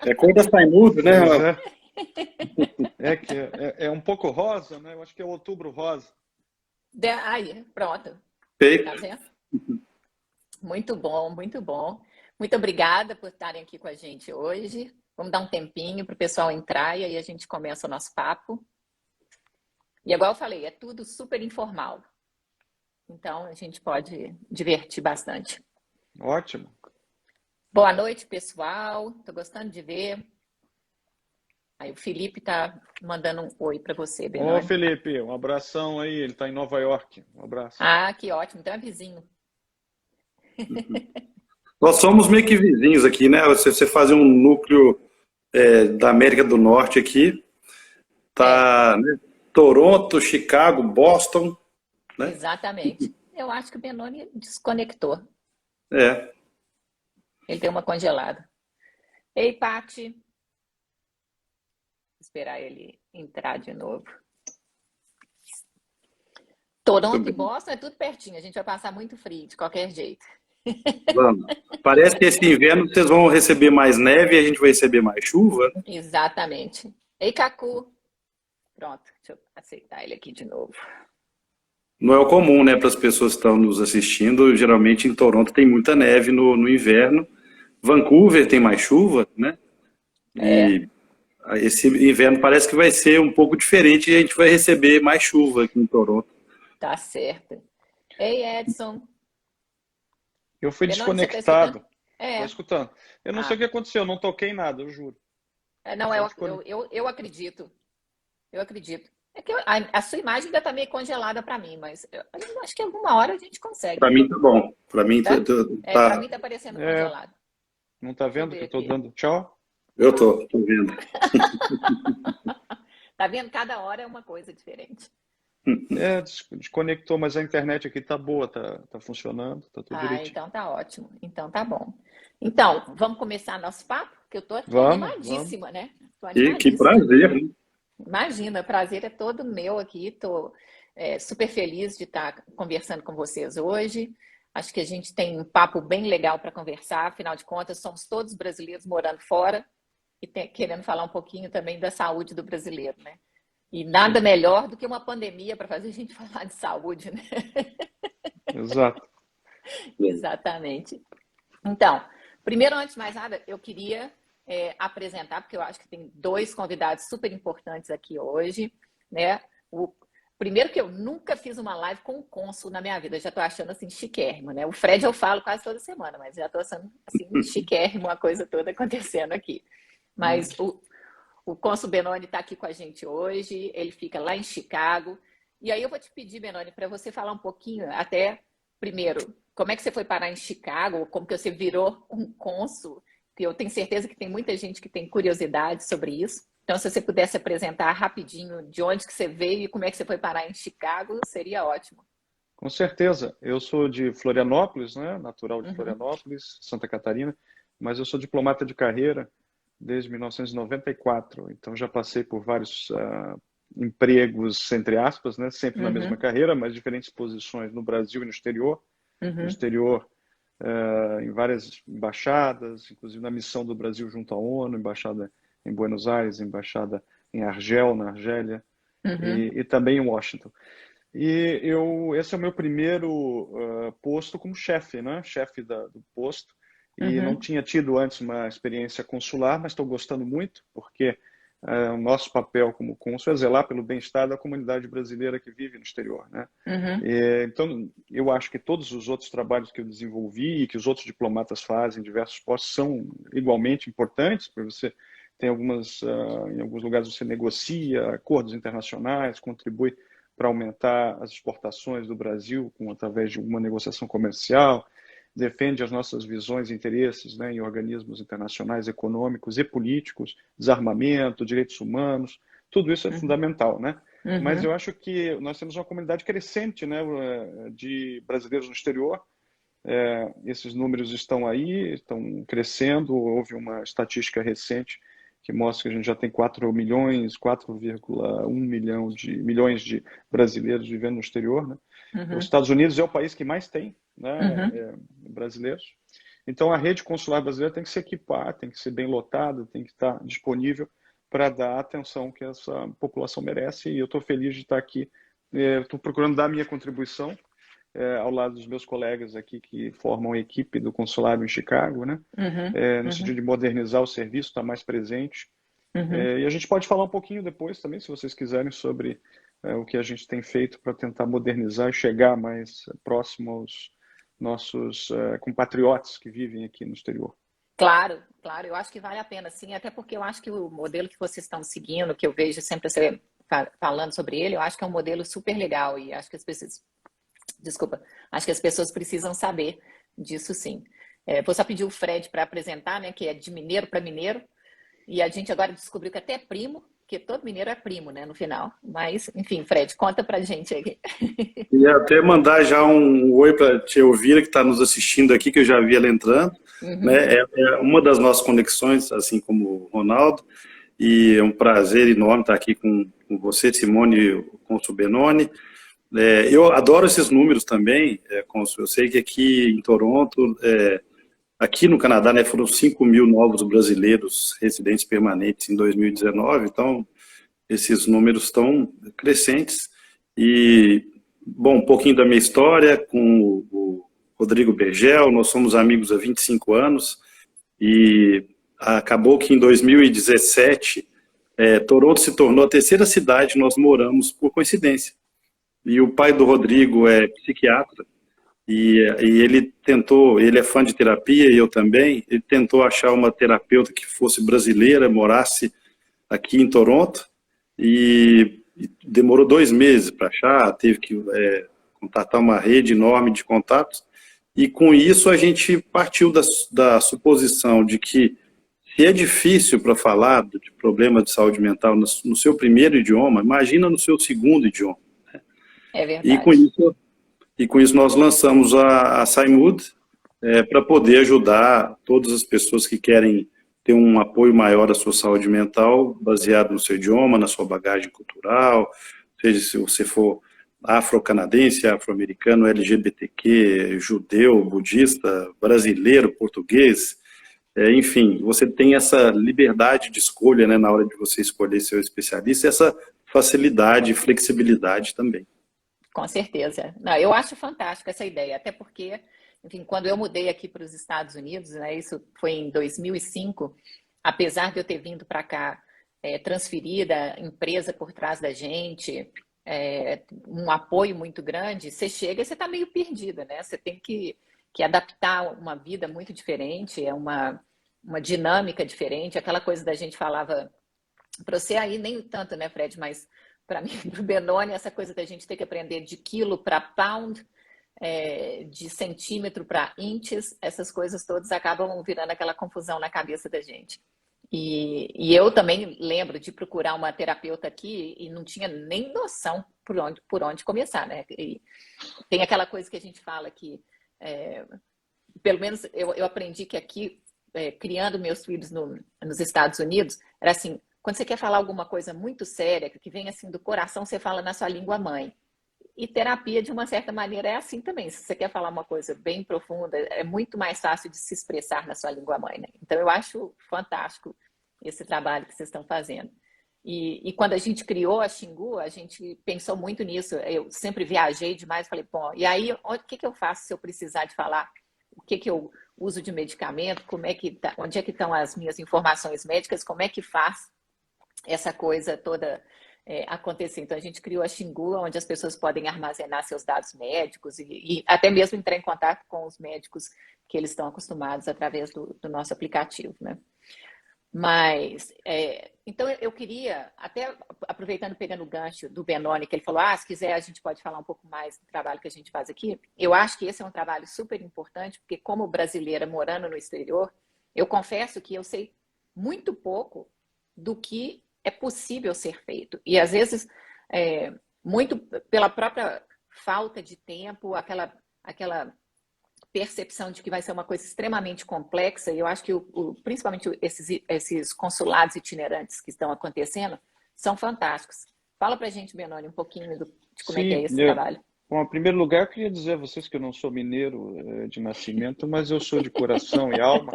É cor da Saimudo, né? Pois é um pouco rosa, né? Eu acho que é outubro rosa. Aí, pronto. Tá Feito. vendo? Muito bom, muito bom. Muito obrigada por estarem aqui com a gente hoje. Vamos dar um tempinho para o pessoal entrar e aí a gente começa o nosso papo. E igual eu falei, é tudo super informal. Então a gente pode divertir bastante. Ótimo. Boa noite, pessoal. Estou gostando de ver. Aí o Felipe está mandando um oi para você, Ô, Benoni. Felipe, um abração aí. Ele está em Nova York. Um abraço. Ah, que ótimo. Então é vizinho. Nós somos meio que vizinhos aqui, né? Você fazer um núcleo da América do Norte aqui, tá, né? Toronto, Chicago, Boston, né? Exatamente. Eu acho que o Benoni desconectou. É. Ele deu uma congelada. Ei, Pati. Vou esperar ele entrar de novo. Toronto e Boston é tudo pertinho. A gente vai passar muito frio, de qualquer jeito. Vamos. Parece que esse inverno vocês vão receber mais neve e a gente vai receber mais chuva, né? Exatamente. Ei, Cacu. Pronto, deixa eu aceitar ele aqui de novo. Não é o comum, né, para as pessoas que estão nos assistindo. Geralmente em Toronto tem muita neve no inverno. Vancouver tem mais chuva, né? E esse inverno parece que vai ser um pouco diferente e a gente vai receber mais chuva aqui em Toronto. Tá certo. Ei, Edson. Eu fui Benoni, você tá desconectado. escutando? Estou escutando. Eu não sei o que aconteceu, não toquei nada, eu juro. Não, eu acredito. Eu acredito. É que a sua imagem ainda está meio congelada para mim, mas eu acho que alguma hora a gente consegue. Para mim tá bom. Para mim Tá? tá. Para mim está parecendo congelado. Não está vendo que eu estou dando tchau? Eu tô vendo. Tá vendo? Cada hora é uma coisa diferente. Desconectou, mas a internet aqui tá boa, tá funcionando, tá tudo direitinho. Então tá ótimo. Então tá bom. Então, vamos começar nosso papo? Que eu tô aqui Vamos. animadíssima, né? Tô Que animadíssima. prazer, hein? Imagina, o prazer é todo meu aqui. Estou super feliz de estar conversando com vocês hoje. Acho que a gente tem um papo bem legal para conversar. Afinal de contas, somos todos brasileiros morando fora e querendo falar um pouquinho também da saúde do brasileiro, né? E nada melhor do que uma pandemia para fazer a gente falar de saúde, né? Exato. Exatamente. Então, primeiro, antes de mais nada, eu queria apresentar, porque eu acho que tem dois convidados super importantes aqui hoje, né? O primeiro que eu nunca fiz uma live com um cônsul na minha vida, já estou achando assim chiquérrimo, né? O Fred eu falo quase toda semana, mas já estou achando assim chiquérrimo a coisa toda acontecendo aqui. Mas o cônsul Benoni está aqui com a gente hoje, ele fica lá em Chicago. E aí eu vou te pedir, Benoni, para você falar um pouquinho, até primeiro, como é que você foi parar em Chicago, como que você virou um cônsul, que eu tenho certeza que tem muita gente que tem curiosidade sobre isso. Então, se você pudesse apresentar rapidinho de onde que você veio e como é que você foi parar em Chicago, seria ótimo. Com certeza. Eu sou de Florianópolis, né? Natural de Florianópolis, Santa Catarina, mas eu sou diplomata de carreira desde 1994. Então, já passei por vários empregos, entre aspas, né? Sempre na mesma carreira, mas diferentes posições no Brasil e no exterior. No exterior, em várias embaixadas, inclusive na missão do Brasil junto à ONU, embaixada em Buenos Aires, embaixada em Argel, na Argélia, e também em Washington. E esse é o meu primeiro posto como chefe, né? Chefe do posto. E não tinha tido antes uma experiência consular, mas estou gostando muito, porque o nosso papel como cônsul é zelar pelo bem-estar da comunidade brasileira que vive no exterior, né? Então, eu acho que todos os outros trabalhos que eu desenvolvi e que os outros diplomatas fazem em diversos postos são igualmente importantes, porque você tem em alguns lugares você negocia acordos internacionais, contribui para aumentar as exportações do Brasil através de uma negociação comercial, defende as nossas visões e interesses, né, em organismos internacionais econômicos e políticos, desarmamento, direitos humanos, tudo isso é fundamental, né? Mas eu acho que nós temos uma comunidade crescente, né, de brasileiros no exterior. Esses números estão aí, estão crescendo. Houve uma estatística recente que mostra que a gente já tem 4 milhões, 4,1 milhões de brasileiros vivendo no exterior, né? Os Estados Unidos é o país que mais tem, né, brasileiros. Então, a rede consular brasileira tem que se equipar, tem que ser bem lotada, tem que estar disponível para dar a atenção que essa população merece. E eu estou feliz de estar aqui. Estou procurando dar a minha contribuição ao lado dos meus colegas aqui que formam a equipe do consulado em Chicago, né? No sentido de modernizar o serviço, estar mais presente. E a gente pode falar um pouquinho depois também, se vocês quiserem, sobre o que a gente tem feito para tentar modernizar e chegar mais próximo aos nossos compatriotas que vivem aqui no exterior. Claro, claro, eu acho que vale a pena, sim, até porque eu acho que o modelo que vocês estão seguindo, que eu vejo sempre você falando sobre ele, eu acho que é um modelo super legal e acho que as pessoas, desculpa, acho que as pessoas precisam saber disso, sim. Vou só pedir o Fred para apresentar, né, que é de mineiro para mineiro, e a gente agora descobriu que até é primo, porque todo mineiro é primo, né, no final. Mas, enfim, Fred, conta pra gente aí. Queria até mandar já um oi para a tia Elvira, que está nos assistindo aqui, que eu já vi ela entrando. Né? É uma das nossas conexões, assim como o Ronaldo, e é um prazer enorme estar aqui com você, Simone, e com o Benoni. Eu adoro esses números também, Consul. Eu sei que aqui em Toronto, aqui no Canadá, né, foram 5 mil novos brasileiros residentes permanentes em 2019, então esses números estão crescentes. E, bom, um pouquinho da minha história com o Rodrigo Bergel, nós somos amigos há 25 anos, e acabou que em 2017, Toronto se tornou a terceira cidade que nós moramos por coincidência. E o pai do Rodrigo é psiquiatra, e ele tentou, ele é fã de terapia, e eu também, ele tentou achar uma terapeuta que fosse brasileira, morasse aqui em Toronto, e demorou 2 meses para achar, teve que contatar uma rede enorme de contatos, e com isso a gente partiu da suposição de que se é difícil para falar de problema de saúde mental no seu primeiro idioma, imagina no seu segundo idioma. É verdade. E com isso nós lançamos a Saimud para poder ajudar todas as pessoas que querem ter um apoio maior à sua saúde mental, baseado no seu idioma, na sua bagagem cultural, seja se você for afro-canadense, afro-americano, LGBTQ, judeu, budista, brasileiro, português, enfim, você tem essa liberdade de escolha, né, na hora de você escolher seu especialista, essa facilidade e flexibilidade também. Com certeza. Não, eu acho fantástico essa ideia, até porque, enfim, quando eu mudei aqui para os Estados Unidos, né, isso foi em 2005, apesar de eu ter vindo para cá transferida, empresa por trás da gente, um apoio muito grande, você chega e você está meio perdida, né? Você tem que adaptar uma vida muito diferente, uma dinâmica diferente, aquela coisa da gente falava, para você aí nem tanto, né, Fred, mas para mim, para o Benoni, essa coisa da gente ter que aprender de quilo para pound, de centímetro para inches, essas coisas todas acabam virando aquela confusão na cabeça da gente. E eu também lembro de procurar uma terapeuta aqui e não tinha nem noção por onde começar, né? E tem aquela coisa que a gente fala que, pelo menos eu aprendi que aqui, criando meus filhos nos Estados Unidos, era assim, quando você quer falar alguma coisa muito séria, que vem assim do coração, você fala na sua língua mãe. E terapia, de uma certa maneira, é assim também. Se você quer falar uma coisa bem profunda, é muito mais fácil de se expressar na sua língua mãe, né? Então, eu acho fantástico esse trabalho que vocês estão fazendo. E quando a gente criou a Xingu, a gente pensou muito nisso. Eu sempre viajei demais, falei, bom, e aí, o que eu faço se eu precisar de falar? O que eu uso de medicamento? Onde é que estão as minhas informações médicas? Como é que faz essa coisa toda acontecer? Então, a gente criou a Xingu, onde as pessoas podem armazenar seus dados médicos e até mesmo entrar em contato com os médicos que eles estão acostumados através do nosso aplicativo, né? Mas, então eu queria, até aproveitando, pegando o gancho do Benoni, que ele falou, se quiser a gente pode falar um pouco mais do trabalho que a gente faz aqui. Eu acho que esse é um trabalho super importante, porque como brasileira morando no exterior, eu confesso que eu sei muito pouco do que é possível ser feito. E às vezes, muito pela própria falta de tempo, aquela percepção de que vai ser uma coisa extremamente complexa, e eu acho que principalmente esses consulados itinerantes que estão acontecendo são fantásticos. Fala pra gente, Benoni, um pouquinho de como é que é esse trabalho. Bom, em primeiro lugar, eu queria dizer a vocês que eu não sou mineiro de nascimento, mas eu sou de coração e alma,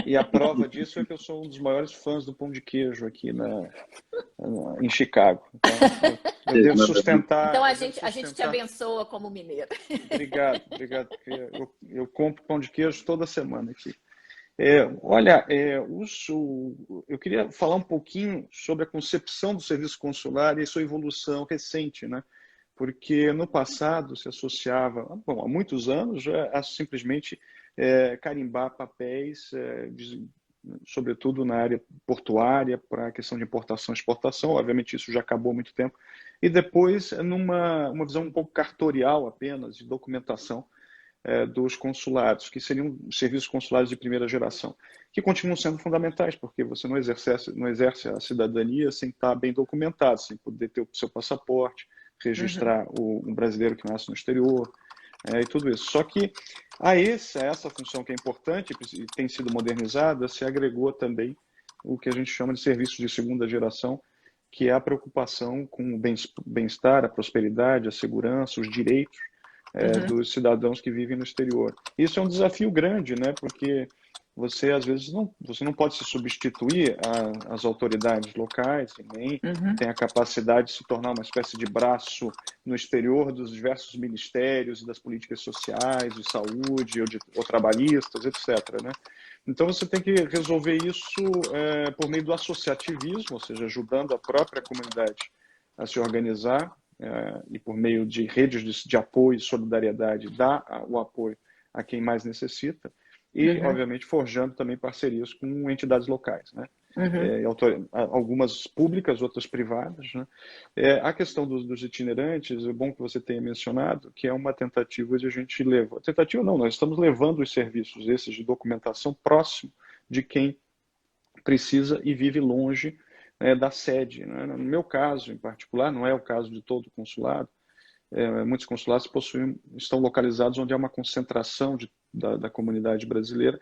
e a prova disso é que eu sou um dos maiores fãs do pão de queijo aqui em Chicago. Então, eu devo sustentar. Então a gente te abençoa como mineiro. Obrigado, porque eu compro pão de queijo toda semana aqui. Olha, eu queria falar um pouquinho sobre a concepção do serviço consular e sua evolução recente, né? Porque no passado se associava, bom, há muitos anos, a simplesmente carimbar papéis, sobretudo na área portuária, para a questão de importação e exportação. Obviamente isso já acabou há muito tempo. E depois, numa visão um pouco cartorial apenas, de documentação dos consulados, que seriam serviços consulares de primeira geração, que continuam sendo fundamentais, porque você não exerce a cidadania sem estar bem documentado, sem poder ter o seu passaporte, registrar um brasileiro que nasce no exterior, e tudo isso. Só que a essa função que é importante e tem sido modernizada, se agregou também o que a gente chama de serviços de segunda geração, que é a preocupação com o bem-estar, a prosperidade, a segurança, os direitos dos cidadãos que vivem no exterior. Isso é um desafio grande, né? Porque você às vezes você não pode se substituir às autoridades locais, e nem tem a capacidade de se tornar uma espécie de braço no exterior dos diversos ministérios e das políticas sociais, de saúde ou trabalhistas, etc., né? Então você tem que resolver isso por meio do associativismo, ou seja, ajudando a própria comunidade a se organizar e por meio de redes de apoio e solidariedade dar o apoio a quem mais necessita. E, obviamente, forjando também parcerias com entidades locais, né? Algumas públicas, outras privadas, né? A questão dos itinerantes, é bom que você tenha mencionado, que é uma tentativa de a gente levar... Tentativa não, nós estamos levando os serviços esses de documentação próximo de quem precisa e vive longe da sede, né? No meu caso, em particular, não é o caso de todo consulado, muitos consulados estão localizados onde há uma concentração da comunidade brasileira.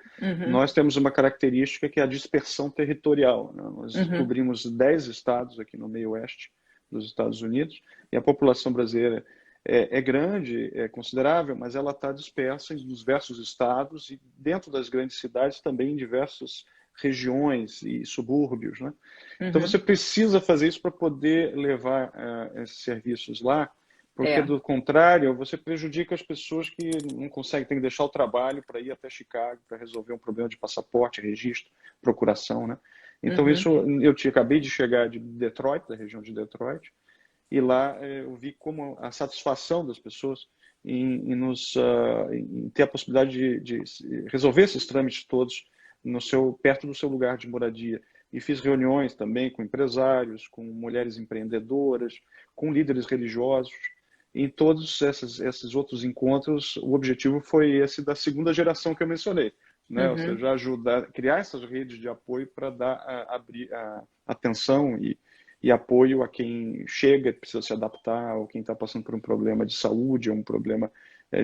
Nós temos uma característica que é a dispersão territorial, né? Nós cobrimos 10 estados aqui no meio oeste dos Estados Unidos e a população brasileira é grande, é considerável, mas ela está dispersa em diversos estados e dentro das grandes cidades também em diversas regiões e subúrbios, né? Então você precisa fazer isso para poder levar esses serviços lá, porque do contrário você prejudica as pessoas que não conseguem, tem que deixar o trabalho para ir até Chicago para resolver um problema de passaporte, registro, procuração, né? Então isso acabei de chegar de Detroit, da região de Detroit, e lá eu vi como a satisfação das pessoas em ter a possibilidade de resolver esses trâmites todos perto do seu lugar de moradia. E fiz reuniões também com empresários, com mulheres empreendedoras, com líderes religiosos. Em todos esses outros encontros, o objetivo foi esse da segunda geração que eu mencionei, né? Ou seja, ajudar, criar essas redes de apoio para abrir atenção e apoio a quem chega, precisa se adaptar, ou quem está passando por um problema de saúde ou um problema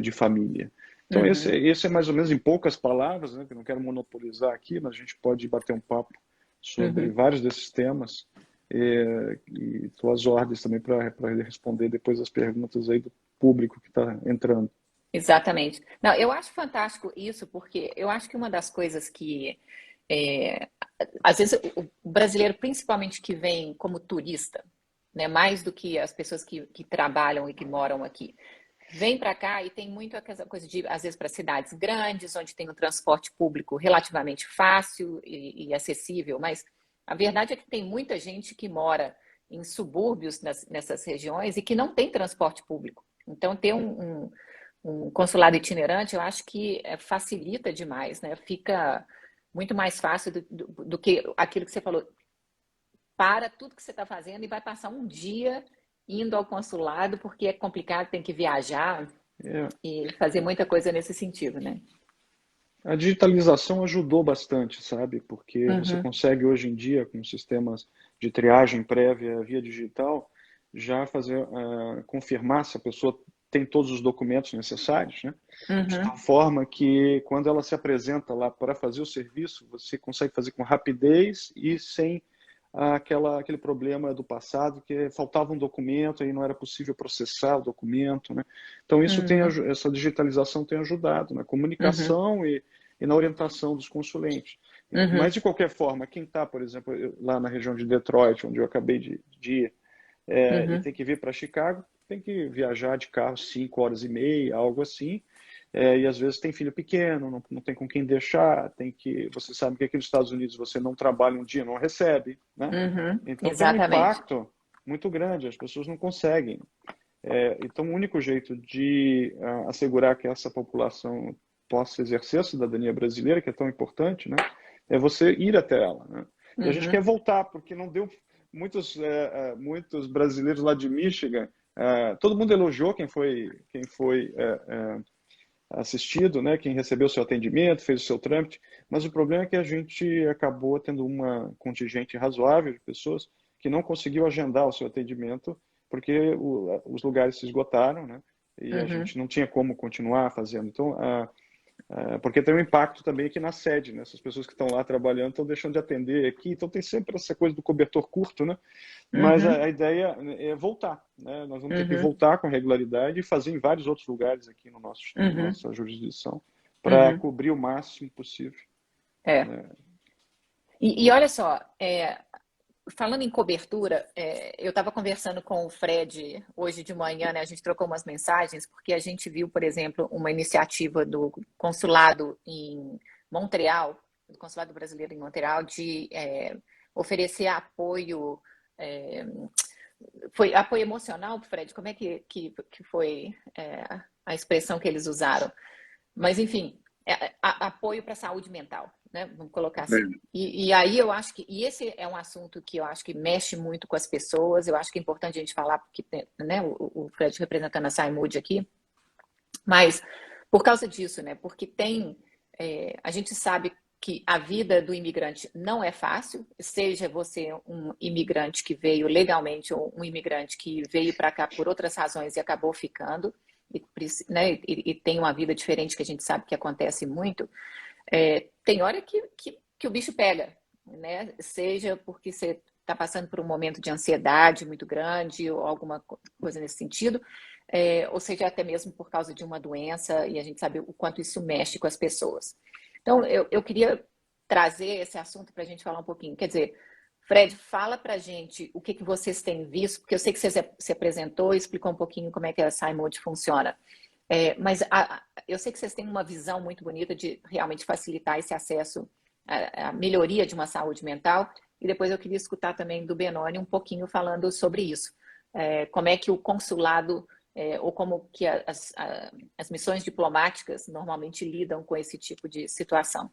de família. Então, esse é mais ou menos em poucas palavras, né? Que eu não quero monopolizar aqui, mas a gente pode bater um papo sobre vários desses temas. E estou às ordens também para responder depois as perguntas aí do público que está entrando. Exatamente. Não, eu acho fantástico isso, porque eu acho que uma das coisas que às vezes o brasileiro, principalmente que vem como turista, né, mais do que as pessoas que trabalham e que moram aqui, vem para cá e tem muito aquela coisa de, às vezes, para cidades grandes, onde tem um transporte público relativamente fácil e acessível, mas a verdade é que tem muita gente que mora em subúrbios nessas regiões e que não tem transporte público. Então, ter um consulado itinerante, eu acho que facilita demais, né? Fica muito mais fácil do que aquilo que você falou. Para tudo que você está fazendo e vai passar um dia indo ao consulado, porque é complicado, tem que viajar e fazer muita coisa nesse sentido, né? A digitalização ajudou bastante, sabe? Porque você consegue hoje em dia, com sistemas de triagem prévia via digital, já fazer, confirmar se a pessoa tem todos os documentos necessários, né? De tal forma que quando ela se apresenta lá para fazer o serviço, você consegue fazer com rapidez e sem aquele problema do passado, que faltava um documento e não era possível processar o documento, né? Então, essa digitalização tem ajudado na comunicação e na orientação dos consulentes. Mas, de qualquer forma, quem está, por exemplo, lá na região de Detroit, onde eu acabei de ir, e tem que vir para Chicago, tem que viajar de carro 5 horas e meia, algo assim, e às vezes tem filho pequeno, não tem com quem deixar, você sabe que aqui nos Estados Unidos você não trabalha um dia, não recebe, né? Então Exatamente. tem um impacto muito grande, as pessoas não conseguem. Então o único jeito de assegurar que essa população possa exercer a cidadania brasileira, que é tão importante, né, é você ir até ela, né? E a gente quer voltar, porque não deu muitos brasileiros lá de Michigan, todo mundo elogiou quem foi assistido, né, quem recebeu o seu atendimento, fez o seu trâmite, mas o problema é que a gente acabou tendo uma contingente razoável de pessoas que não conseguiu agendar o seu atendimento porque os lugares se esgotaram, né, e a gente não tinha como continuar fazendo. Então, porque tem um impacto também aqui na sede, né? Essas pessoas que estão lá trabalhando estão deixando de atender aqui, então tem sempre essa coisa do cobertor curto, né? Mas a ideia é voltar, né? Nós vamos ter que voltar com regularidade e fazer em vários outros lugares aqui na nossa jurisdição para cobrir o máximo possível. Né? E olha só, falando em cobertura, eu estava conversando com o Fred hoje de manhã, né? A gente trocou umas mensagens, porque a gente viu, por exemplo, uma iniciativa do consulado em Montreal, do consulado brasileiro em Montreal, de oferecer apoio, foi apoio emocional, Fred? Como é que foi a expressão que eles usaram? Mas, enfim, apoio para a saúde mental, né? Vamos colocar assim. E aí eu acho que esse é um assunto que eu acho que mexe muito com as pessoas. Eu acho que é importante a gente falar, porque, né, o Fred representando a Saimud aqui, mas por causa disso, né? Porque a gente sabe que a vida do imigrante não é fácil, seja você um imigrante que veio legalmente ou um imigrante que veio para cá por outras razões e acabou ficando. E tem uma vida diferente que a gente sabe que acontece muito, tem hora que o bicho pega, né? Seja porque você está passando por um momento de ansiedade muito grande ou alguma coisa nesse sentido, ou seja, até mesmo por causa de uma doença, e a gente sabe o quanto isso mexe com as pessoas. Então, eu queria trazer esse assunto para a gente falar um pouquinho. Quer dizer, Fred, fala para a gente o que vocês têm visto, porque eu sei que você se apresentou e explicou um pouquinho como é que a Saimud funciona. Mas eu sei que vocês têm uma visão muito bonita de realmente facilitar esse acesso à melhoria de uma saúde mental. E depois eu queria escutar também do Benoni um pouquinho falando sobre isso. Como é que o consulado, ou como que as missões diplomáticas normalmente lidam com esse tipo de situação.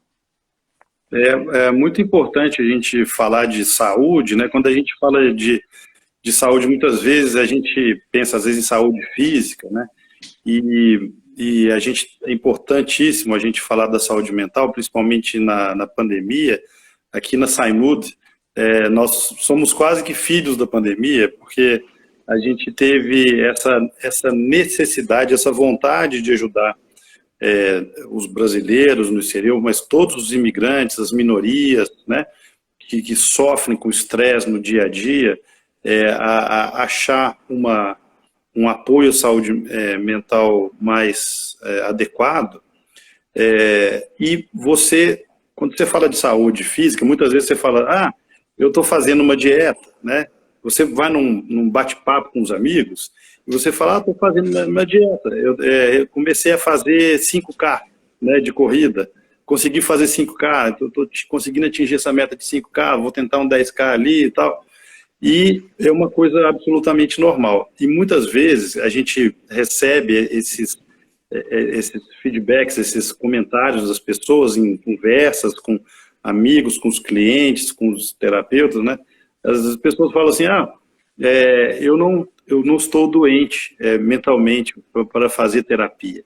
É muito importante a gente falar de saúde, né? Quando a gente fala de saúde, muitas vezes a gente pensa, às vezes, em saúde física, né? E é importantíssimo a gente falar da saúde mental, principalmente na pandemia. Aqui na Saimud, nós somos quase que filhos da pandemia, porque a gente teve essa necessidade, essa vontade de ajudar os brasileiros no exterior, mas todos os imigrantes, as minorias, né, que sofrem com estresse no dia a dia, a achar um apoio à saúde mental mais adequado. E quando você fala de saúde física, muitas vezes você fala, eu estou fazendo uma dieta, né? Você vai num bate-papo com os amigos e você fala, estou fazendo uma dieta. Eu comecei a fazer 5K, né, de corrida. Consegui fazer 5K, estou conseguindo atingir essa meta de 5K, vou tentar um 10K ali e tal. E é uma coisa absolutamente normal. E muitas vezes a gente recebe esses feedbacks, esses comentários das pessoas em conversas com amigos, com os clientes, com os terapeutas, né? As pessoas falam assim, eu não estou doente mentalmente para fazer terapia.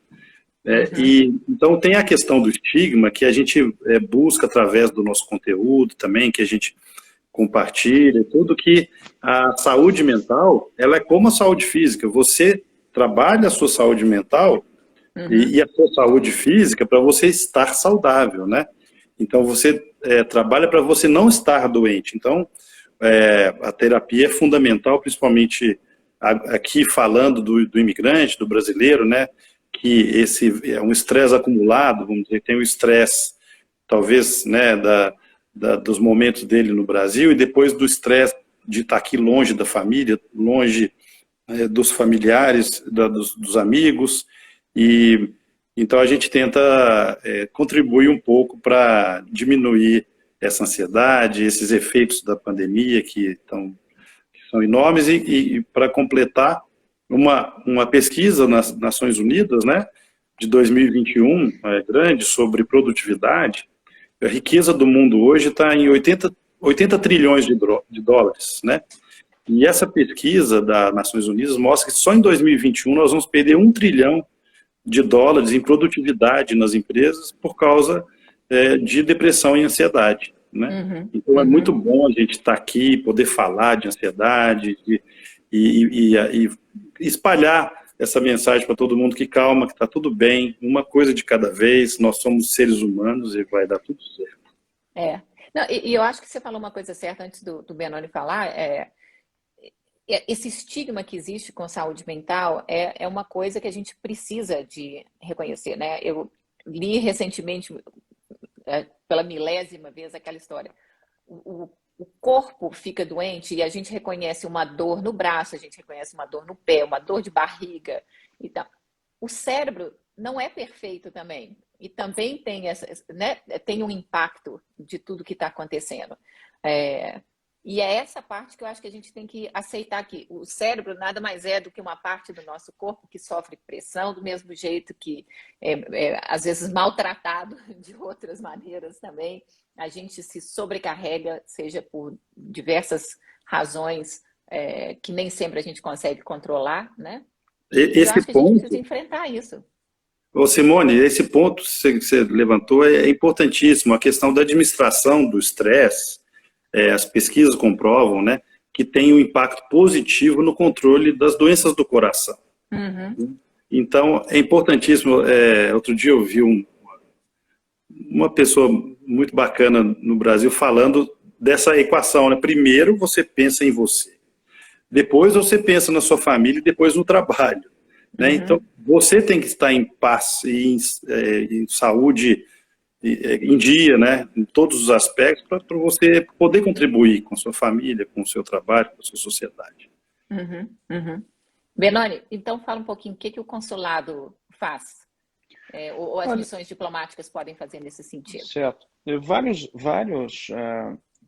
Então tem a questão do estigma que a gente busca através do nosso conteúdo também, que a gente compartilha, tudo, que a saúde mental, ela é como a saúde física. Você trabalha a sua saúde mental e a sua saúde física para você estar saudável, né? Então você trabalha para você não estar doente. Então, a terapia é fundamental, principalmente aqui falando do imigrante, do brasileiro, né? Que esse é um estresse acumulado, vamos dizer, tem o estresse, talvez, né, dos momentos dele no Brasil e depois do estresse de estar aqui longe da família, longe dos familiares, dos amigos, e então a gente tenta contribuir um pouco para diminuir essa ansiedade, esses efeitos da pandemia que são enormes, e para completar, uma pesquisa nas Nações Unidas, né, de 2021, grande, sobre produtividade. A riqueza do mundo hoje está em 80 trilhões de dólares, né? E essa pesquisa das Nações Unidas mostra que só em 2021 nós vamos perder 1 trilhão de dólares em produtividade nas empresas por causa de depressão e ansiedade, né? Então é muito bom a gente estar aqui, poder falar de ansiedade e espalhar essa mensagem para todo mundo que calma, que está tudo bem, uma coisa de cada vez, nós somos seres humanos e vai dar tudo certo. Não, e eu acho que você falou uma coisa certa antes do Benoni falar, esse estigma que existe com saúde mental é uma coisa que a gente precisa de reconhecer, né? Eu li recentemente, pela milésima vez, aquela história. O corpo fica doente e a gente reconhece uma dor no braço, a gente reconhece uma dor no pé, uma dor de barriga. Então, o cérebro não é perfeito também. E também tem, né, tem um impacto de tudo que está acontecendo. E é essa parte que eu acho que a gente tem que aceitar, que o cérebro nada mais é do que uma parte do nosso corpo que sofre pressão, do mesmo jeito que às vezes maltratado de outras maneiras também. A gente se sobrecarrega, seja por diversas razões que nem sempre a gente consegue controlar, né? E eu acho que a gente precisa enfrentar isso. Ô Simone, esse ponto que você levantou é importantíssimo, a questão da administração do estresse. As pesquisas comprovam, né, que tem um impacto positivo no controle das doenças do coração. Então, é importantíssimo. Outro dia eu vi uma pessoa muito bacana no Brasil falando dessa equação, né? Primeiro você pensa em você, depois você pensa na sua família e depois no trabalho, né? Então, você tem que estar em paz e em saúde em dia, né, em todos os aspectos, para você poder contribuir com a sua família, com o seu trabalho, com a sua sociedade. Benoni, então fala um pouquinho o que o consulado faz, ou as missões diplomáticas podem fazer nesse sentido. Certo.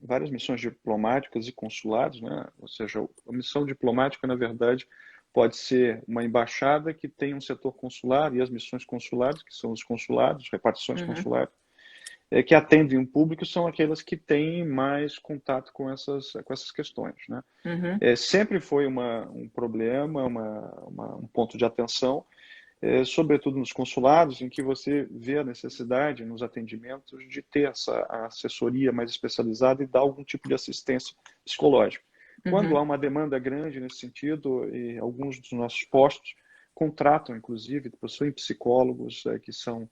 Várias missões diplomáticas e consulados, né? Ou seja, a missão diplomática, na verdade, pode ser uma embaixada que tem um setor consular, e as missões consulares, que são os consulados, repartições consulares, que atendem um público, são aquelas que têm mais contato com essas questões, né? Sempre foi um problema, um ponto de atenção, sobretudo nos consulados, em que você vê a necessidade nos atendimentos de ter essa assessoria mais especializada e dar algum tipo de assistência psicológica. Quando há uma demanda grande nesse sentido, e alguns dos nossos postos contratam, inclusive, possuem psicólogos que são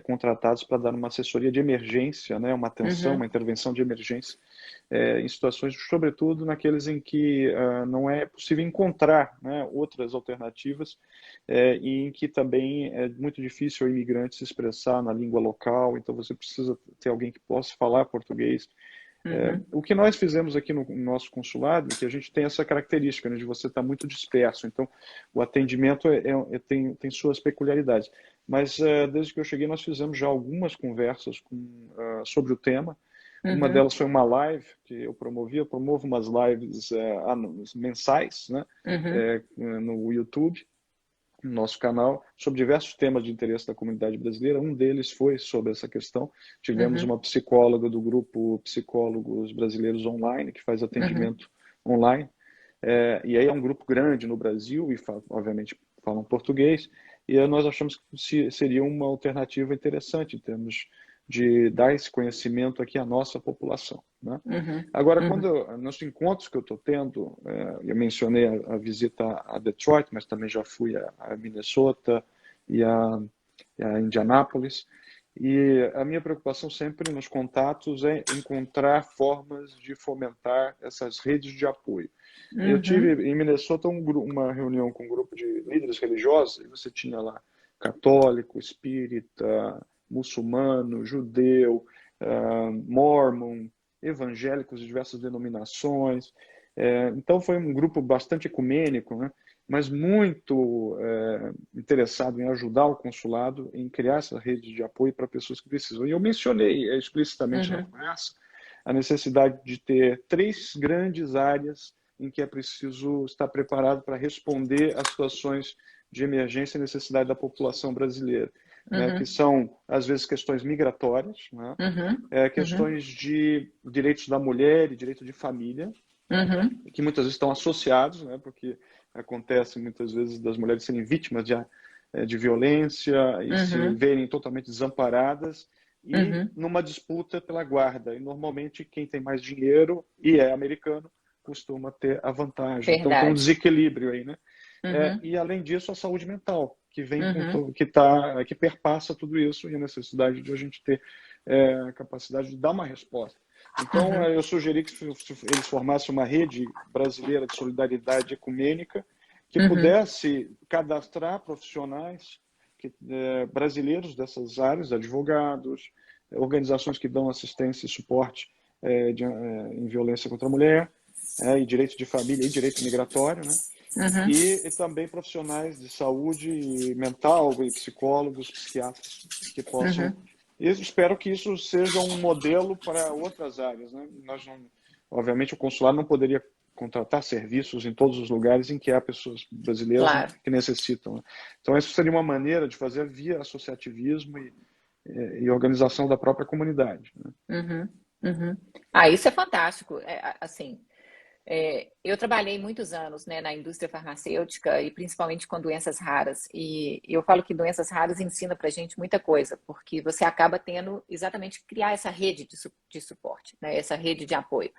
contratados para dar uma assessoria de emergência, né, uma atenção, uma intervenção de emergência, em situações, sobretudo naqueles em que não é possível encontrar, né, outras alternativas, e em que também é muito difícil o imigrante se expressar na língua local, então você precisa ter alguém que possa falar português. O que nós fizemos aqui no nosso consulado é que a gente tem essa característica, né, de você estar muito disperso, então o atendimento tem suas peculiaridades. Mas desde que eu cheguei nós fizemos já algumas conversas sobre o tema. Uma delas foi uma live que eu promovo umas lives mensais, né, no YouTube, no nosso canal, sobre diversos temas de interesse da comunidade brasileira. Um deles foi sobre essa questão. Tivemos uma psicóloga do grupo Psicólogos Brasileiros Online, que faz atendimento online. E aí é um grupo grande no Brasil e, obviamente, falam português. E nós achamos que seria uma alternativa interessante em termos de dar esse conhecimento aqui à nossa população, né? Agora, nos encontros que eu estou tendo, eu mencionei a visita a Detroit, mas também já fui a Minnesota e a Indianápolis, E a minha preocupação sempre nos contatos é encontrar formas de fomentar essas redes de apoio. Eu tive em Minnesota uma reunião com um grupo de líderes religiosos, e você tinha lá católico, espírita, muçulmano, judeu, mormon, evangélicos de diversas denominações. Então foi um grupo bastante ecumênico, né? Mas muito interessado em ajudar o consulado em criar essa rede de apoio para pessoas que precisam. E eu mencionei explicitamente na conversa a necessidade de ter 3 grandes áreas em que é preciso estar preparado para responder às situações de emergência e necessidade da população brasileira, né, que são, às vezes, questões migratórias, né, questões de direitos da mulher e direito de família, que muitas vezes estão associados, né, porque acontece muitas vezes das mulheres serem vítimas de violência e se verem totalmente desamparadas e numa disputa pela guarda. E normalmente quem tem mais dinheiro e é americano costuma ter a vantagem. Verdade. Então tem um desequilíbrio aí, né? E além disso a saúde mental que vem que perpassa tudo isso e a necessidade de a gente ter a capacidade de dar uma resposta. Então, eu sugeri que eles formassem uma rede brasileira de solidariedade ecumênica que pudesse cadastrar profissionais brasileiros dessas áreas, advogados, organizações que dão assistência e suporte em violência contra a mulher, e direito de família e direito migratório, né? E também profissionais de saúde mental, e psicólogos, psiquiatras que possam. E espero que isso seja um modelo para outras áreas, né? Obviamente, o consulado não poderia contratar serviços em todos os lugares em que há pessoas brasileiras que necessitam, né? Então, isso seria uma maneira de fazer via associativismo e organização da própria comunidade, né? Isso é fantástico. Assim, eu trabalhei muitos anos, né, na indústria farmacêutica e principalmente com doenças raras. E eu falo que doenças raras ensina pra gente muita coisa, porque você acaba tendo exatamente criar essa rede de suporte, né, essa rede de apoio.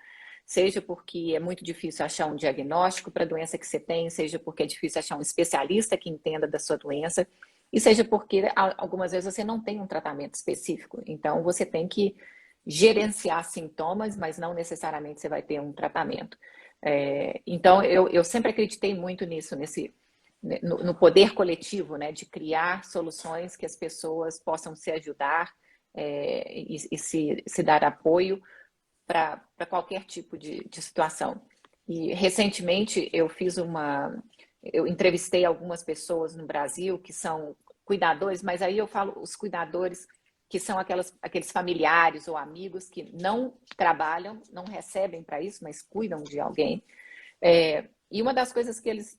Seja porque é muito difícil achar um diagnóstico para a doença que você tem, seja porque é difícil achar um especialista que entenda da sua doença, e seja porque algumas vezes você não tem um tratamento específico. Então, você tem que gerenciar sintomas, mas não necessariamente você vai ter um tratamento. Então, eu sempre acreditei muito nisso, no poder coletivo, né, de criar soluções que as pessoas possam se ajudar e se dar apoio para qualquer tipo de situação. E recentemente eu entrevistei algumas pessoas no Brasil que são cuidadores, mas aí eu falo os cuidadores que são aqueles familiares ou amigos que não trabalham, não recebem para isso, mas cuidam de alguém. E uma das coisas que eles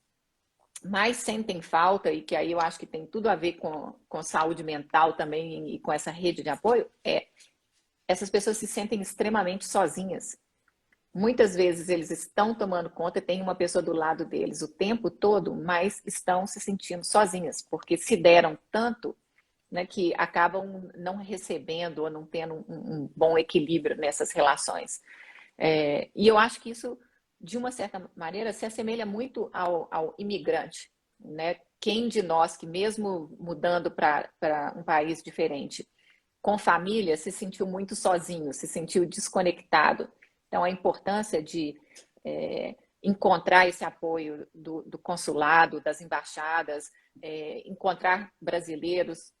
mais sentem falta, e que aí eu acho que tem tudo a ver com saúde mental também e com essa rede de apoio, essas pessoas se sentem extremamente sozinhas. Muitas vezes eles estão tomando conta, tem uma pessoa do lado deles o tempo todo, mas estão se sentindo sozinhas, porque se deram tanto, né, que acabam não recebendo ou não tendo um bom equilíbrio nessas relações. E eu acho que isso, de uma certa maneira, se assemelha muito ao imigrante, né? Quem de nós que mesmo mudando para um país diferente, com família, se sentiu muito sozinho, se sentiu desconectado. Então, a importância de encontrar esse apoio do consulado, das embaixadas, encontrar brasileiros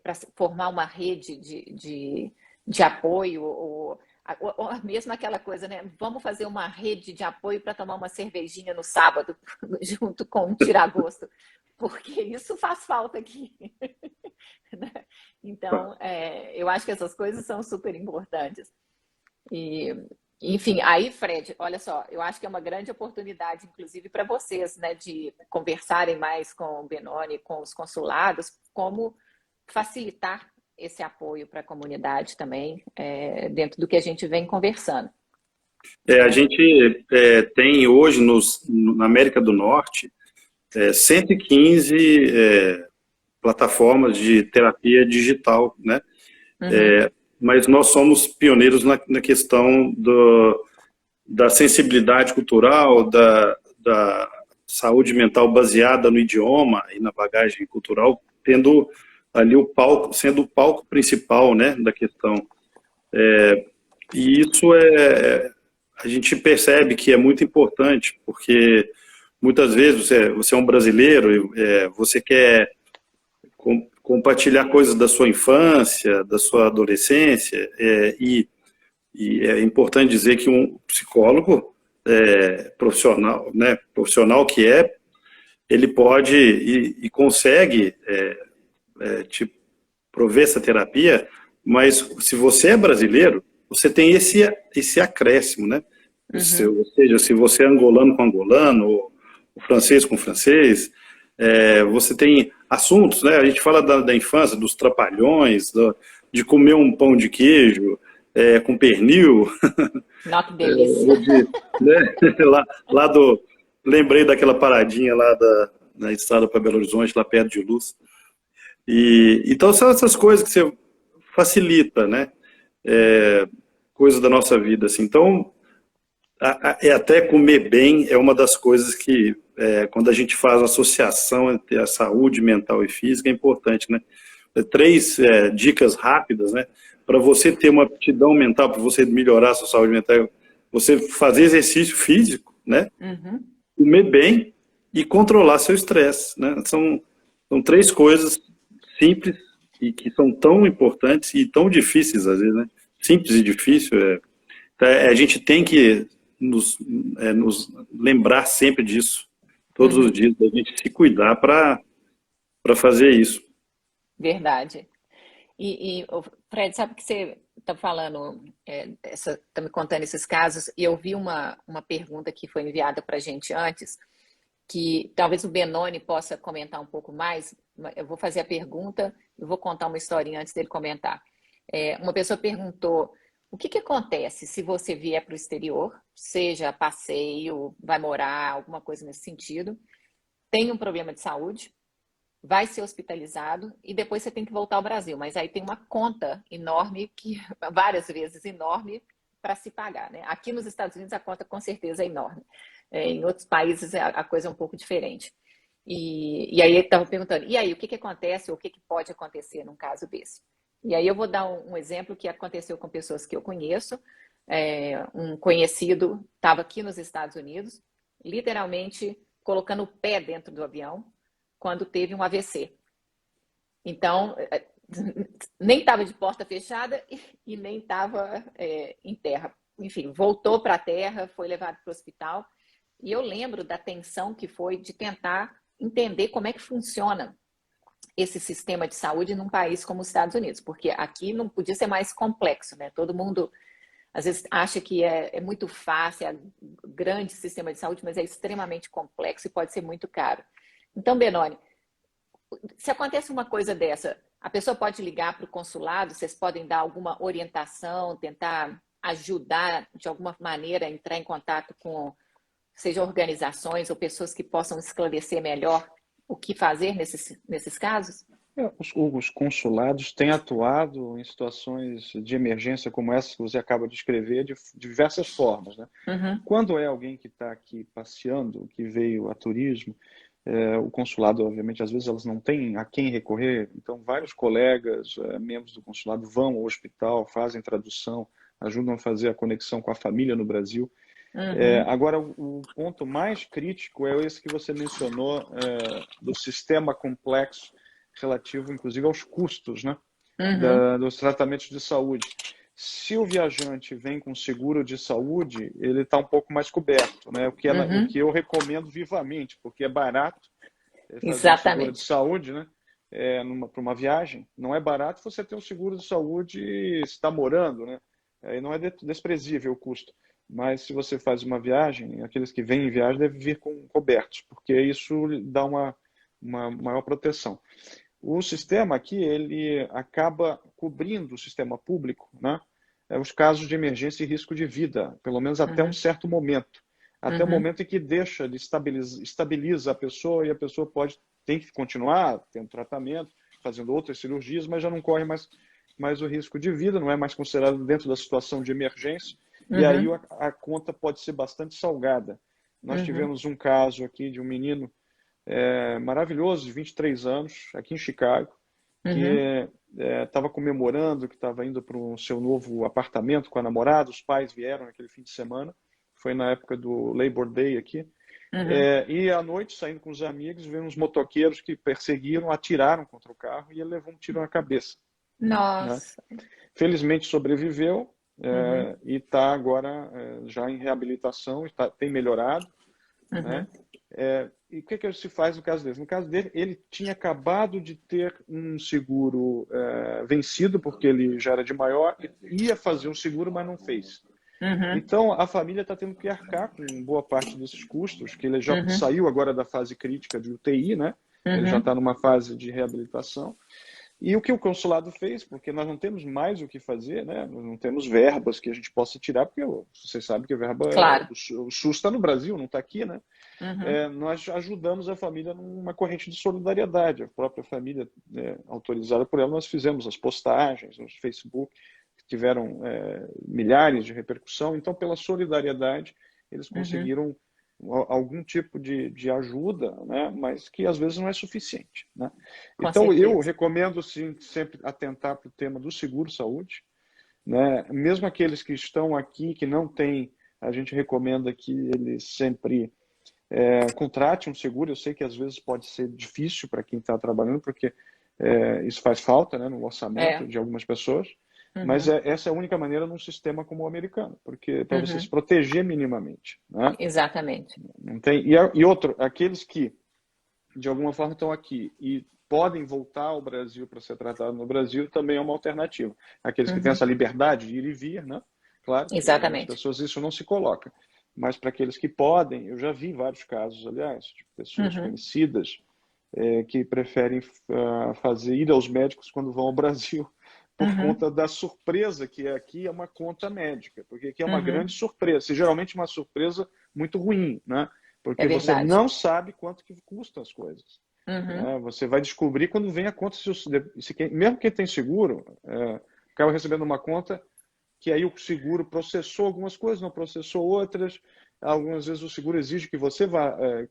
para formar uma rede de apoio, ou mesmo aquela coisa, né? Vamos fazer uma rede de apoio para tomar uma cervejinha no sábado, junto com um tiragosto, porque isso faz falta aqui. Então, eu acho que essas coisas são super importantes. E, enfim, aí, Fred, olha só, eu acho que é uma grande oportunidade, inclusive, para vocês, né, de conversarem mais com o Benoni, com os consulados, como facilitar esse apoio para a comunidade também, dentro do que a gente vem conversando. A gente tem hoje, na América do Norte, 115 plataformas de terapia digital, né? Mas nós somos pioneiros na questão da sensibilidade cultural, da saúde mental baseada no idioma e na bagagem cultural, tendo ali o palco, sendo o palco principal, né, da questão. E isso a gente percebe que é muito importante, porque muitas vezes você é um brasileiro, você quer compartilhar coisas da sua infância, da sua adolescência, e é importante dizer que um psicólogo profissional, né, profissional que ele pode e consegue te prover essa terapia, mas se você é brasileiro, você tem esse acréscimo, né? Ou seja, se você é angolano com angolano, ou francês com francês, você tem assuntos, né? A gente fala da infância, dos trapalhões, de comer um pão de queijo com pernil. Nossa, que delícia. Né? Lembrei daquela paradinha lá na estrada para Belo Horizonte, lá perto de Luz. Então são essas coisas que você facilita, né? Coisas da nossa vida, assim. Então, até comer bem é uma das coisas que, quando a gente faz a associação entre a saúde mental e física, é importante, né? 3 dicas rápidas, né? Para você ter uma aptidão mental, para você melhorar a sua saúde mental, você fazer exercício físico, né? Comer bem e controlar seu estresse, né? São 3 coisas simples e que são tão importantes e tão difíceis às vezes, né? Simples e difícil. A gente tem que nos lembrar sempre disso, todos os dias, da gente se cuidar para fazer isso. Verdade. Fred, sabe que você está falando, está me contando esses casos, e eu vi uma pergunta que foi enviada para a gente antes, que talvez o Benoni possa comentar um pouco mais. Eu vou fazer a pergunta e vou contar uma historinha antes dele comentar. Uma pessoa perguntou: o que acontece se você vier para o exterior, seja passeio, vai morar, alguma coisa nesse sentido, tem um problema de saúde, vai ser hospitalizado e depois você tem que voltar ao Brasil, mas aí tem uma conta enorme, várias vezes enorme, para se pagar, né? Aqui nos Estados Unidos a conta com certeza é enorme. Em outros países a coisa é um pouco diferente. E aí ele estava perguntando, e aí, o que acontece ou o que pode acontecer num caso desse? E aí eu vou dar um exemplo que aconteceu com pessoas que eu conheço. Um conhecido estava aqui nos Estados Unidos, literalmente colocando o pé dentro do avião, quando teve um AVC. Então, nem estava de porta fechada e nem estava em terra. Enfim, voltou para a terra, foi levado para o hospital. E eu lembro da tensão que foi de tentar entender como é que funciona esse sistema de saúde num país como os Estados Unidos, porque aqui não podia ser mais complexo, né? Todo mundo, às vezes, acha que é muito fácil, é um grande sistema de saúde, mas é extremamente complexo e pode ser muito caro. Então, Benoni, se acontece uma coisa dessa, a pessoa pode ligar para o consulado, vocês podem dar alguma orientação, tentar ajudar de alguma maneira a entrar em contato com, seja organizações ou pessoas que possam esclarecer melhor o que fazer nesses casos? Os consulados têm atuado em situações de emergência como essa que você acaba de descrever de diversas formas, né? Quando é alguém que está aqui passeando, que veio a turismo, o consulado, obviamente, às vezes elas não têm a quem recorrer, então vários colegas, membros do consulado vão ao hospital, fazem tradução, ajudam a fazer a conexão com a família no Brasil. Agora, o ponto mais crítico é esse que você mencionou, do sistema complexo relativo, inclusive, aos custos, né, dos tratamentos de saúde. Se o viajante vem com seguro de saúde, ele está um pouco mais coberto, né, o que eu recomendo vivamente, porque é barato fazer um seguro de saúde, né, para uma viagem. Não é barato você ter um seguro de saúde se está morando, né, e não é desprezível o custo. Mas se você faz uma viagem, aqueles que vêm em viagem devem vir cobertos, porque isso dá uma maior proteção. O sistema aqui, ele acaba cobrindo o sistema público, né? Os casos de emergência e risco de vida, pelo menos até um certo momento. Até o momento em que estabiliza a pessoa e a pessoa tem que continuar tendo tratamento, fazendo outras cirurgias, mas já não corre mais o risco de vida, não é mais considerado dentro da situação de emergência. E aí a conta pode ser bastante salgada. Nós tivemos um caso aqui de um menino maravilhoso, de 23 anos, aqui em Chicago. que estava comemorando que estava indo para o seu novo apartamento com a namorada, os pais vieram naquele fim de semana, foi na época do Labor Day aqui, e à noite, saindo com os amigos, veio uns motoqueiros que perseguiram, atiraram contra o carro e ele levou um tiro na cabeça, né? Nossa. Felizmente sobreviveu e está agora já em reabilitação, tem melhorado, né? E o que se faz no caso dele? No caso dele, ele tinha acabado de ter um seguro vencido, porque ele já era de maior, e ia fazer um seguro, mas não fez. Então, a família está tendo que arcar com boa parte desses custos, que ele já saiu agora da fase crítica de UTI, né? Ele já está numa fase de reabilitação. E o que o consulado fez, porque nós não temos mais o que fazer, né? Nós não temos verbas que a gente possa tirar, porque vocês sabem que a verba Claro. o SUS está no Brasil, não está aqui, né? Nós ajudamos a família numa corrente de solidariedade. A própria família, autorizada por ela, nós fizemos as postagens no Facebook, que tiveram milhares de repercussão. Então, pela solidariedade, eles conseguiram algum tipo de ajuda, né? Mas que às vezes não é suficiente, né? Então, eu recomendo sim, sempre atentar para o tema do seguro-saúde, né? Mesmo aqueles que estão aqui, que não têm, a gente recomenda que eles sempre contrate um seguro. Eu sei que às vezes pode ser difícil para quem está trabalhando, porque isso faz falta, né, no orçamento de algumas pessoas, mas essa é a única maneira num sistema como o americano, porque para você se proteger minimamente, né? Exatamente. Não tem, e outro, aqueles que de alguma forma estão aqui e podem voltar ao Brasil para ser tratado no Brasil também é uma alternativa. Aqueles que têm essa liberdade de ir e vir, né? Claro, Exatamente. as pessoas isso não se coloca. Mas para aqueles que podem, eu já vi vários casos, aliás, de pessoas conhecidas que preferem ir aos médicos quando vão ao Brasil por conta da surpresa que aqui é uma conta médica, porque aqui é uma grande surpresa, e geralmente uma surpresa muito ruim, né? Porque você não sabe quanto que custam as coisas. Você vai descobrir quando vem a conta, mesmo quem tem seguro, acaba recebendo uma conta que aí o seguro processou algumas coisas, não processou outras. Algumas vezes o seguro exige que você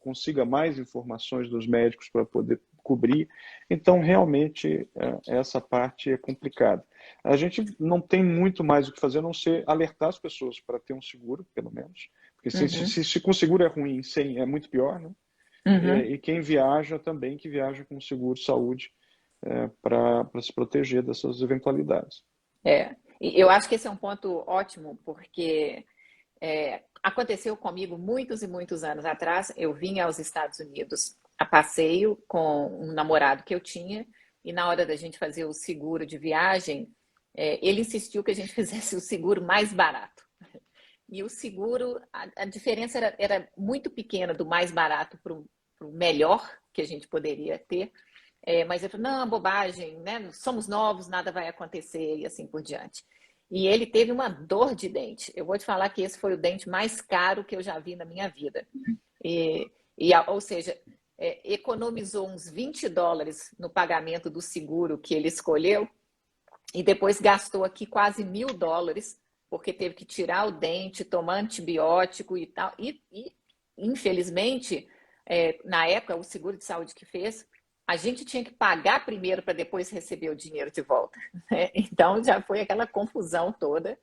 consiga mais informações dos médicos para poder cobrir. Então, realmente, essa parte é complicada. A gente não tem muito mais o que fazer, a não ser alertar as pessoas para ter um seguro, pelo menos. Porque se com seguro é ruim, sem é muito pior, né? E quem viaja também, que viaja com seguro-saúde para se proteger dessas eventualidades. E eu acho que esse é um ponto ótimo, porque aconteceu comigo muitos e muitos anos atrás. Eu vim aos Estados Unidos a passeio com um namorado que eu tinha, e na hora da gente fazer o seguro de viagem, ele insistiu que a gente fizesse o seguro mais barato. E o seguro, a diferença era muito pequena do mais barato para o melhor que a gente poderia ter. Mas ele falou, não, bobagem, né? Somos novos, nada vai acontecer e assim por diante. E ele teve uma dor de dente. Eu vou te falar que esse foi o dente mais caro que eu já vi na minha vida. Ou seja, economizou uns $20 no pagamento do seguro que ele escolheu e depois gastou aqui quase $1.000 porque teve que tirar o dente, tomar antibiótico e tal. E infelizmente, na época, o seguro de saúde que fez, a gente tinha que pagar primeiro para depois receber o dinheiro de volta. Então, já foi aquela confusão toda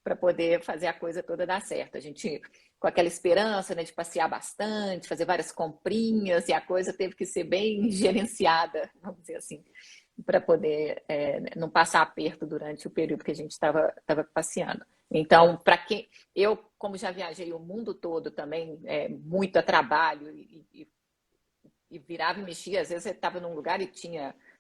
para poder fazer a coisa toda dar certo. A gente, com aquela esperança, né, de passear bastante, fazer várias comprinhas, e a coisa teve que ser bem gerenciada, vamos dizer assim, para poder não passar aperto durante o período que a gente estava passeando. Então, para quem... Eu, como já viajei o mundo todo também, muito a trabalho, e virava e mexia, às vezes você estava num lugar e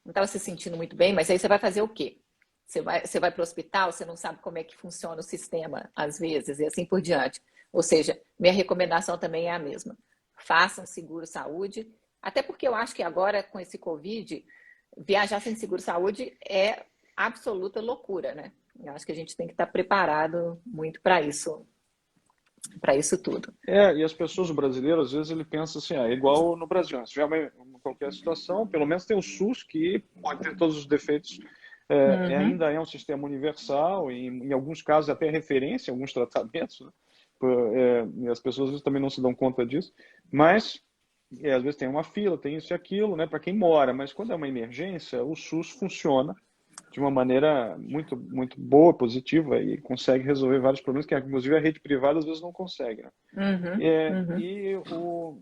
não estava se sentindo muito bem, mas aí você vai fazer o quê? Você vai para o hospital, você não sabe como é que funciona o sistema, às vezes, e assim por diante. Ou seja, minha recomendação também é a mesma. Façam seguro-saúde, até porque eu acho que agora, com esse Covid, viajar sem seguro-saúde é absoluta loucura, né? Eu acho que a gente tem que estar preparado muito para isso tudo. E as pessoas, o brasileiro, às vezes ele pensa assim, é igual no Brasil, se tiver qualquer situação, pelo menos tem o SUS, que pode ter todos os defeitos, ainda é um sistema universal, e em alguns casos até referência, alguns tratamentos, né? E as pessoas às vezes também não se dão conta disso, mas às vezes tem uma fila, tem isso e aquilo, né, para quem mora, mas quando é uma emergência, o SUS funciona de uma maneira muito, muito boa, positiva, e consegue resolver vários problemas que, inclusive, a rede privada às vezes não consegue, né?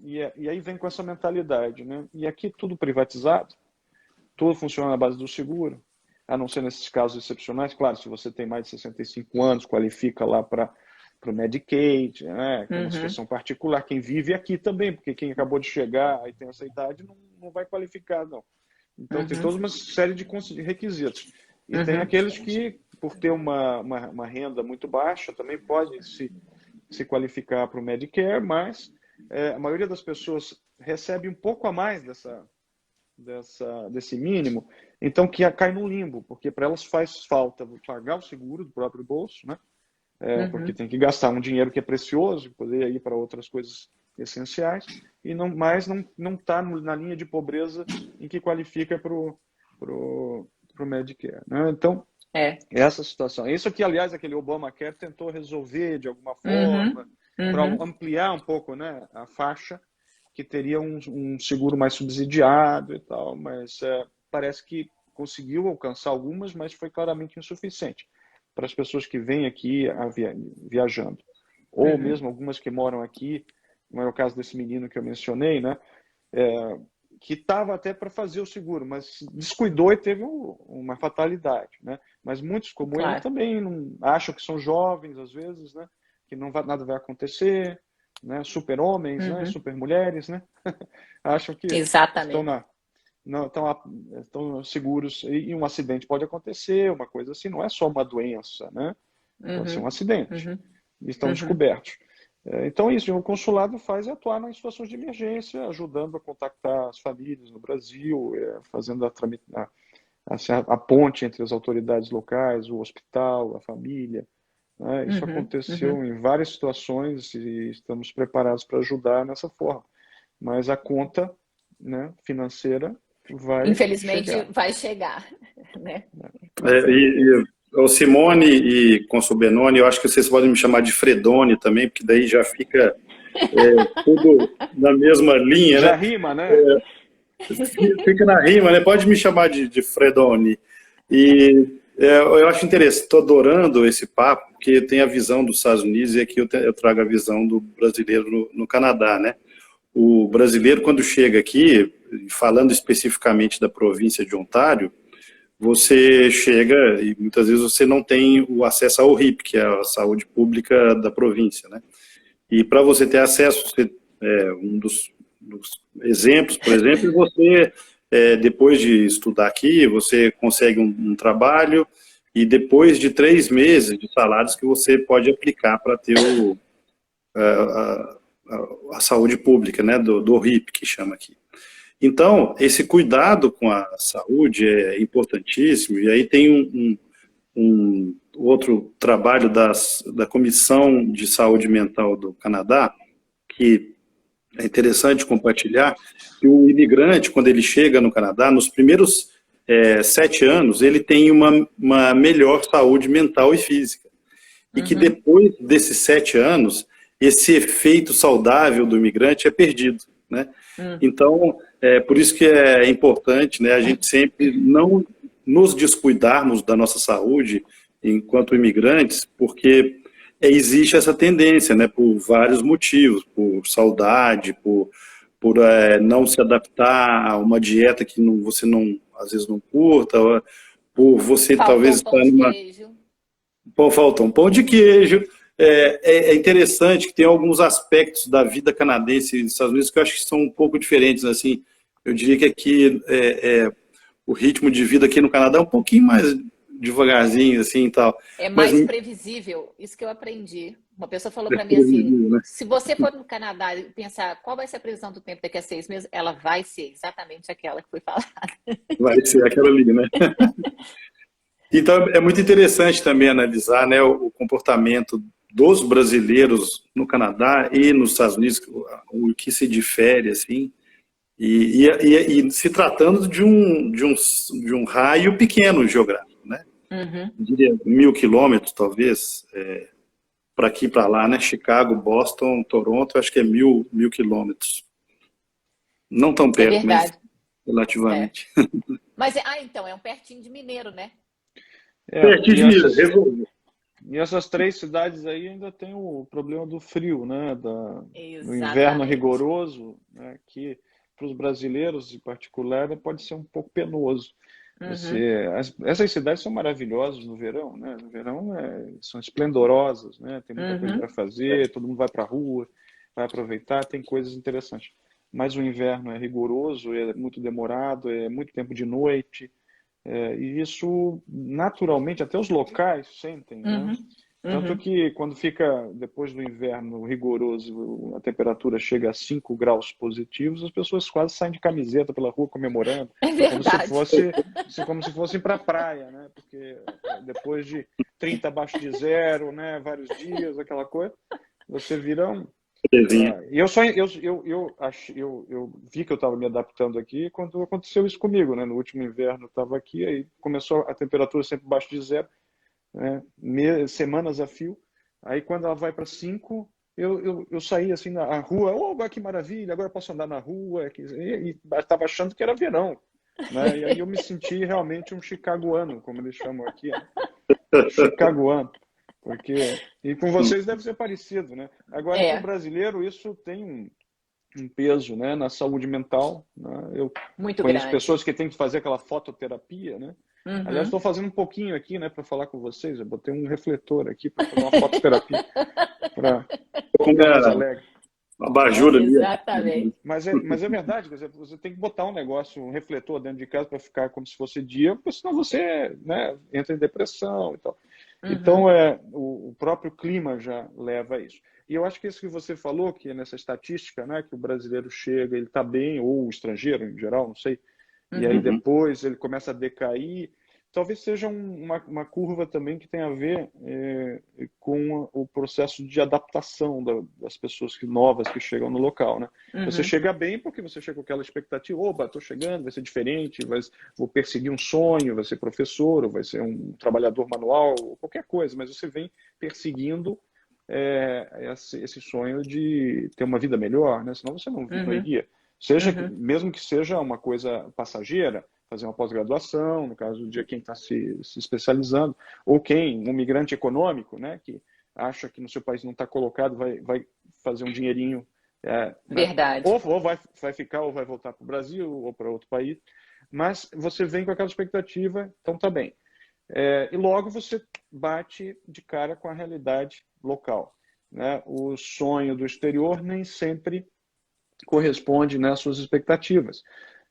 E aí vem com essa mentalidade, né? E aqui tudo privatizado, tudo funciona na base do seguro, a não ser nesses casos excepcionais. Claro, se você tem mais de 65 anos, qualifica lá para o Medicaid, né? Que é uma situação particular. Quem vive aqui também, porque quem acabou de chegar e tem essa idade não vai qualificar, não. Então, tem toda uma série de requisitos. E tem aqueles que, por ter uma renda muito baixa, também podem se qualificar para o Medicare, mas a maioria das pessoas recebe um pouco a mais desse mínimo, então que cai no limbo, porque para elas faz falta pagar o seguro do próprio bolso, né? Porque tem que gastar um dinheiro que é precioso, poder ir para outras coisas essenciais, e não está na linha de pobreza em que qualifica para o Medicare, né? Então, essa situação. Isso que, aliás, aquele Obamacare tentou resolver de alguma forma, para ampliar um pouco, né, a faixa, que teria um seguro mais subsidiado e tal, mas parece que conseguiu alcançar algumas, mas foi claramente insuficiente para as pessoas que vêm aqui viajando. Ou mesmo algumas que moram aqui, como é o caso desse menino que eu mencionei, né? Que estava até para fazer o seguro, mas descuidou e teve uma fatalidade, né? Mas muitos, como ele, também não, acham que são jovens, às vezes, né? Que nada vai acontecer, né? Super-homens, né? Super-mulheres, né? Acham que estão seguros, e um acidente pode acontecer, uma coisa assim, não é só uma doença, né? Pode ser um acidente. E estão descobertos. Então, isso, o consulado faz atuar em situações de emergência, ajudando a contactar as famílias no Brasil, fazendo a ponte entre as autoridades locais, o hospital, a família, né? Isso aconteceu em várias situações e estamos preparados para ajudar nessa forma. Mas a conta, né, financeira infelizmente vai chegar, né? O Simone e Consubenoni, eu acho que vocês podem me chamar de Fredone também, porque daí já fica tudo na mesma linha, já né? Rima, né? Fica na rima, né? Pode me chamar de Fredone. E eu acho interessante, estou adorando esse papo, porque tem a visão dos Estados Unidos e aqui eu trago a visão do brasileiro no Canadá, né? O brasileiro, quando chega aqui, falando especificamente da província de Ontário, você chega e muitas vezes você não tem o acesso ao RIP, que é a saúde pública da província, né? E para você ter acesso, um dos exemplos, por exemplo, você, depois de estudar aqui, você consegue um trabalho e depois de 3 meses de salários que você pode aplicar para ter a saúde pública, né, do RIP, que chama aqui. Então, esse cuidado com a saúde é importantíssimo, e aí tem um outro trabalho da Comissão de Saúde Mental do Canadá, que é interessante compartilhar, que o imigrante, quando ele chega no Canadá, nos primeiros 7 anos, ele tem uma melhor saúde mental e física. E que depois desses 7 anos, esse efeito saudável do imigrante é perdido, né? Então, por isso que é importante, né, a gente sempre não nos descuidarmos da nossa saúde enquanto imigrantes, porque existe essa tendência, né, por vários motivos, por saudade, por não se adaptar a uma dieta que você às vezes não curta, por você talvez estar numa... Falta um pão de queijo. É interessante que tem alguns aspectos da vida canadense e dos Estados Unidos que eu acho que são um pouco diferentes, assim. Eu diria que aqui o ritmo de vida aqui no Canadá é um pouquinho mais devagarzinho, assim, e tal. É mais previsível, isso que eu aprendi. Uma pessoa falou para mim assim, né? Se você for no Canadá e pensar qual vai ser a previsão do tempo daqui a 6 meses, ela vai ser exatamente aquela que foi falada. Vai ser aquela ali, né? Então, é muito interessante também analisar, né, o comportamento dos brasileiros no Canadá e nos Estados Unidos, o que se difere, assim, e se tratando de um raio pequeno geográfico, né? Eu diria 1.000 quilômetros, talvez, para aqui e para lá, né? Chicago, Boston, Toronto, acho que é 1.000 quilômetros. Não tão É perto, mas verdade. É. relativamente. Mas, então, é um pertinho de Mineiro, né? Pertinho E de Minas, essas, resolveu. e essas três cidades aí ainda tem o problema do frio, né? Do inverno Exatamente. rigoroso, né? Que para os brasileiros em particular pode ser um pouco penoso. Uhum. Essas cidades são maravilhosas no verão, né? No verão são esplendorosas, né? Tem muita coisa para Uhum. fazer, todo mundo vai para a rua, vai aproveitar, tem coisas interessantes. Mas o inverno é rigoroso, é muito demorado, é muito tempo de noite, e isso naturalmente até os locais sentem, né? Uhum. Tanto Uhum. que quando fica depois do inverno rigoroso, a temperatura chega a 5 graus positivos, as pessoas quase saem de camiseta pela rua comemorando, É como se verdade. fosse, como se fossem para a praia, né? Porque depois de 30 abaixo de zero, né, vários dias, aquela coisa, você vira um. Belezinha. E eu vi que eu estava me adaptando aqui quando aconteceu isso comigo, né? No último inverno eu estava aqui, aí começou a temperatura sempre abaixo de zero, né? Semanas a fio. Aí quando ela vai para 5, eu saí assim na rua, oh, que maravilha, agora eu posso andar na rua, e estava achando que era verão, né? E aí eu me senti realmente um chicagoano, como eles chamam aqui, né? Chicagoano. Porque, e com vocês deve ser parecido, né? Agora, para o É, brasileiro, isso tem um peso, né, na saúde mental, né? Eu muito conheço grande. pessoas que têm que fazer aquela fototerapia, né? Aliás, estou Uhum. fazendo um pouquinho aqui, né, para falar com vocês. Eu botei um refletor aqui para fazer uma fototerapia, para Com ficar mais a alegre. abajur ali. Exatamente. Mas é verdade, quer dizer, você tem que botar um negócio, um refletor dentro de casa para ficar como se fosse dia, porque senão você, né, entra em depressão e tal. Então, Uhum. o próprio clima já leva a isso. E eu acho que isso que você falou, que é nessa estatística, né, que o brasileiro chega, ele está bem, ou o estrangeiro em geral, não sei, e aí Uhum. Uhum. depois ele começa a decair. Talvez seja uma curva também que tem a ver com o processo de adaptação das pessoas novas que chegam no local, né? Você Uhum. chega bem porque você chega com aquela expectativa, opa, estou chegando, vai ser diferente, vou perseguir um sonho, vai ser professor, ou vai ser um trabalhador manual, ou qualquer coisa, mas você vem perseguindo esse sonho de ter uma vida melhor, né? Senão você não Uhum. iria. Seja, Uhum. mesmo que seja uma coisa passageira, fazer uma pós-graduação, no caso de quem está se especializando, ou um migrante econômico, né, que acha que no seu país não está colocado, vai fazer um dinheirinho, né, Verdade. ou vai ficar ou vai voltar para o Brasil ou para outro país, mas você vem com aquela expectativa, então tá bem. E logo você bate de cara com a realidade local, né? O sonho do exterior nem sempre corresponde, né, às suas expectativas.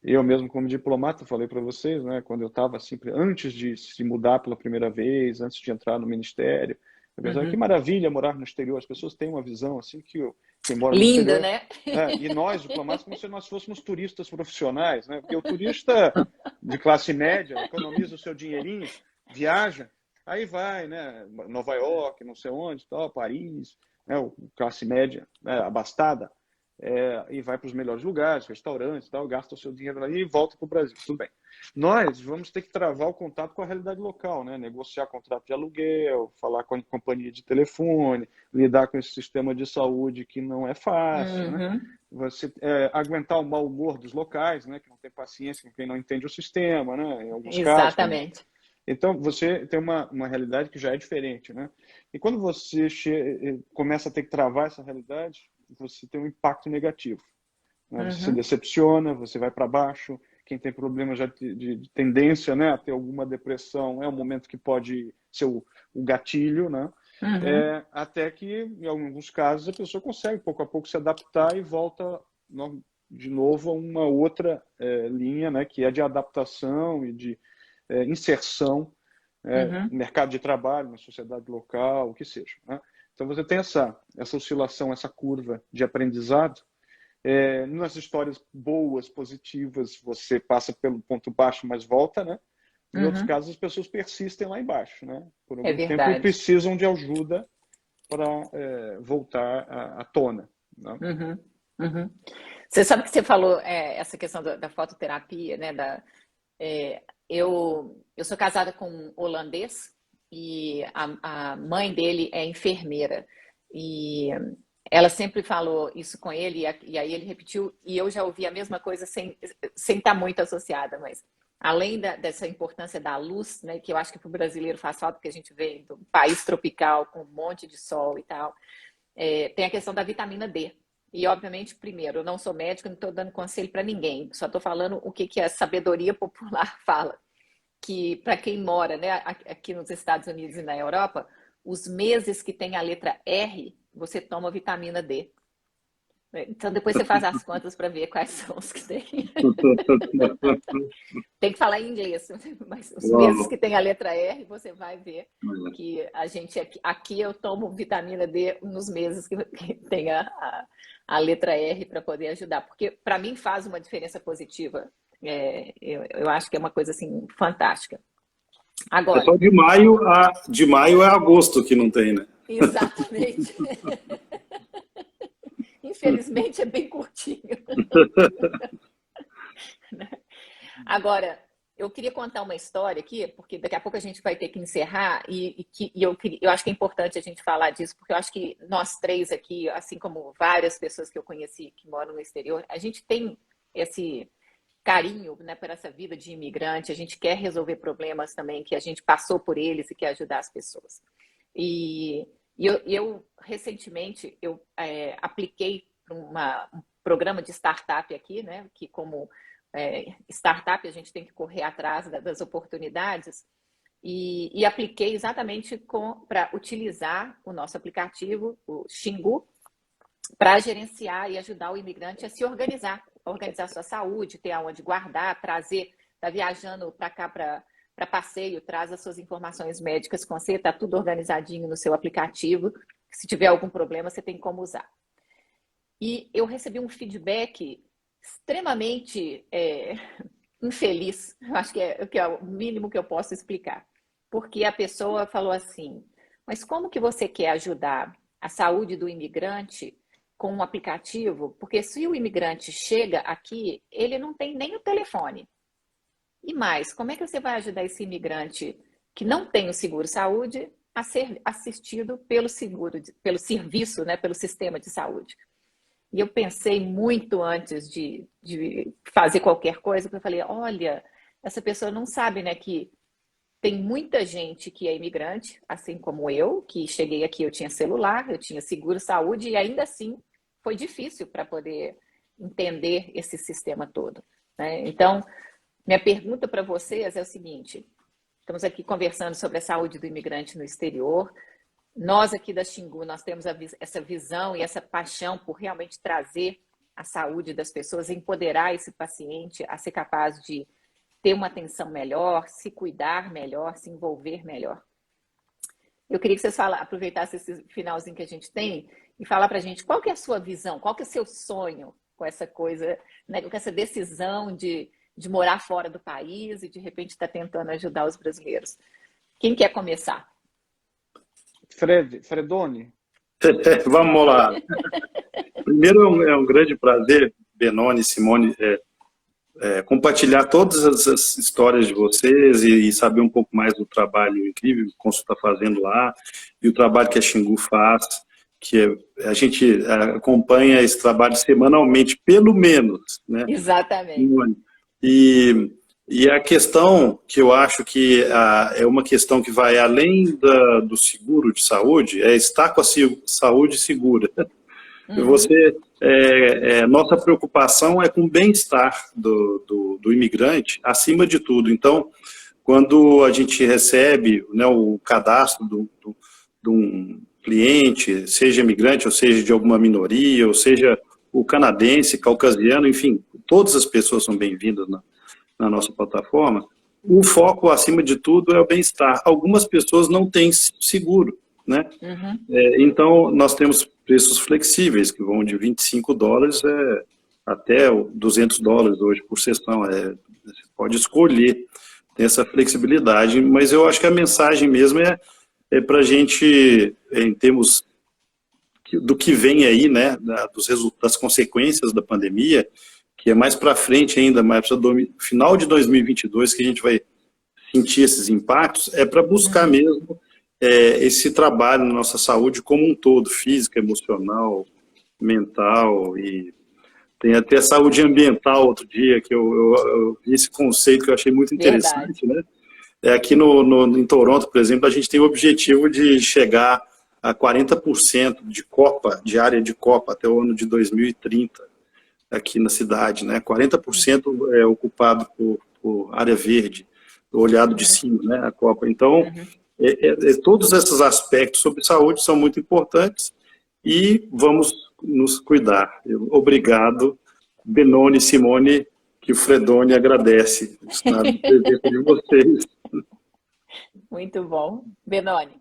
Eu mesmo, como diplomata, falei para vocês, né, quando eu estava sempre antes de se mudar pela primeira vez, antes de entrar no ministério, eu pensava que Uhum. maravilha morar no exterior. As pessoas têm uma visão assim que quem mora no Lindo, exterior né? e nós diplomatas como se nós fôssemos turistas profissionais, né? Porque o turista de classe média economiza o seu dinheirinho, viaja, aí vai, né? Nova York, não sei onde, tal, Paris, né? O classe média, né? Abastada, e vai para os melhores lugares, restaurantes, tal, gasta o seu dinheiro ali e volta para o Brasil. Tudo bem. Nós vamos ter que travar o contato com a realidade local, né? Negociar contrato de aluguel, falar com a companhia de telefone, lidar com esse sistema de saúde que não é fácil, né? Uhum. Você aguentar o mau humor dos locais, né? Que não tem paciência com quem não entende o sistema, né? Em alguns casos, como Exatamente. então, você tem uma realidade que já é diferente, né? E quando você começa a ter que travar essa realidade, você tem um impacto negativo, né? Você se Uhum. decepciona, você vai para baixo. Quem tem problema já de tendência, né, a ter alguma depressão, é um momento que pode ser o gatilho, né? Uhum. Até que, em alguns casos, a pessoa consegue, pouco a pouco, se adaptar e volta de novo a uma outra linha, né, que é de adaptação e de inserção no Uhum. mercado de trabalho, na sociedade local, o que seja, né? Então você tem essa oscilação, essa curva de aprendizado. Nas histórias boas, positivas, você passa pelo ponto baixo, mas volta, né? Em outros Uhum. casos, as pessoas persistem lá embaixo, né? Por É algum tempo e verdade. precisam de ajuda para voltar à tona, né? Uhum. Uhum. Você sabe que você falou essa questão da fototerapia, né? Eu sou casada com um holandês e a mãe dele é enfermeira. E ela sempre falou isso com ele, e aí ele repetiu, e eu já ouvi a mesma coisa sem estar muito associada, mas além dessa importância da luz, né, que eu acho que para o brasileiro faz falta, porque a gente vem de um país tropical com um monte de sol e tal, tem a questão da vitamina D. E, obviamente, primeiro, eu não sou médica, não estou dando conselho para ninguém, só estou falando o que a sabedoria popular fala, que para quem mora, né, aqui nos Estados Unidos e na Europa, os meses que tem a letra R, você toma vitamina D. Então, depois você faz as contas para ver quais são os que tem. Tem que falar em inglês, mas os meses que tem a letra R, você vai ver que a gente aqui eu tomo vitamina D nos meses que tem a letra R para poder ajudar, porque para mim faz uma diferença positiva. Eu acho que é uma coisa assim fantástica. Agora, é só de maio a agosto que não tem, né? Exatamente. Infelizmente é bem curtinho. Agora, eu queria contar uma história aqui, porque daqui a pouco a gente vai ter que encerrar, e eu acho que é importante a gente falar disso, porque eu acho que nós três aqui, assim como várias pessoas que eu conheci que moram no exterior, a gente tem esse carinho, né, por essa vida de imigrante, a gente quer resolver problemas também, que a gente passou por eles e quer ajudar as pessoas. E eu recentemente, apliquei para um programa de startup aqui, né, que como startup a gente tem que correr atrás das oportunidades, e apliquei exatamente para utilizar o nosso aplicativo, o Xingu, para gerenciar e ajudar o imigrante a se organizar sua saúde, ter aonde guardar, trazer, tá viajando para cá para passeio, traz as suas informações médicas com você, tá tudo organizadinho no seu aplicativo. Se tiver algum problema, você tem como usar. E eu recebi um feedback extremamente infeliz, eu acho que é o mínimo que eu posso explicar. Porque a pessoa falou assim, mas como que você quer ajudar a saúde do imigrante com um aplicativo? Porque se o imigrante chega aqui, ele não tem nem o telefone. E mais, como é que você vai ajudar esse imigrante que não tem o seguro-saúde a ser assistido pelo serviço, né, pelo sistema de saúde? E eu pensei muito antes de fazer qualquer coisa, porque eu falei, olha, essa pessoa não sabe, né, que tem muita gente que é imigrante, assim como eu, que cheguei aqui, eu tinha celular, eu tinha seguro-saúde, e ainda assim foi difícil para poder entender esse sistema todo, né? Então, minha pergunta para vocês é o seguinte, estamos aqui conversando sobre a saúde do imigrante no exterior, nós aqui da Xingu, nós temos essa visão e essa paixão por realmente trazer a saúde das pessoas, empoderar esse paciente a ser capaz de ter uma atenção melhor, se cuidar melhor, se envolver melhor. Eu queria que vocês aproveitassem esse finalzinho que a gente tem e falar para a gente qual que é a sua visão, qual que é o seu sonho com essa coisa, né, com essa decisão de morar fora do país e de repente estar tentando ajudar os brasileiros. Quem quer começar? Fredoni. Vamos lá. Primeiro, é um grande prazer, Benoni, Simone, compartilhar todas as histórias de vocês e saber um pouco mais do trabalho incrível que o Consul está fazendo lá e o trabalho que a Xingu faz, que a gente acompanha esse trabalho semanalmente, pelo menos, né? Exatamente. E a questão que eu acho que é uma questão que vai além do seguro de saúde, é estar com a saúde segura. Nossa preocupação é com o bem-estar do imigrante, acima de tudo. Então, quando a gente recebe, né, o cadastro de um cliente, seja imigrante, ou seja de alguma minoria, ou seja o canadense, caucasiano, enfim, todas as pessoas são bem-vindas na nossa plataforma, o foco, acima de tudo, é o bem-estar. Algumas pessoas não têm seguro, né? Então, nós temos preços flexíveis, que vão de $25 até $200 hoje por sessão. Você pode escolher, tem essa flexibilidade, mas eu acho que a mensagem mesmo é para a gente, em termos do que vem aí, né, das consequências da pandemia, que é mais para frente ainda, mais para o final de 2022, que a gente vai sentir esses impactos, é para buscar mesmo esse trabalho na nossa saúde como um todo, física, emocional, mental e tem até saúde ambiental outro dia, que eu vi esse conceito que eu achei muito Verdade. interessante, né? Aqui em Toronto, por exemplo, a gente tem o objetivo de chegar a 40% de área de copa até o ano de 2030 aqui na cidade, né? 40% é ocupado por área verde, olhado de cima, né? A copa. Então, todos esses aspectos sobre saúde são muito importantes e vamos nos cuidar. Obrigado, Benoni e Simone, que o Fredoni agradece a presença de vocês. Muito bom. Benoni.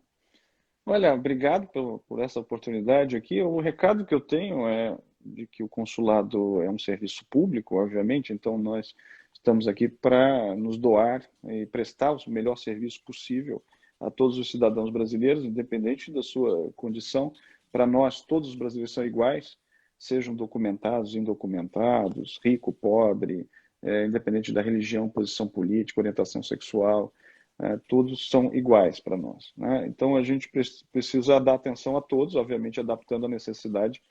Olha, obrigado por essa oportunidade aqui. O recado que eu tenho é de que o consulado é um serviço público, obviamente, então nós estamos aqui para nos doar e prestar o melhor serviço possível a todos os cidadãos brasileiros, independente da sua condição. Para nós, todos os brasileiros são iguais, sejam documentados, indocumentados, rico, pobre, independente da religião, posição política, orientação sexual, todos são iguais para nós, né? Então a gente precisa dar atenção a todos, obviamente adaptando a necessidade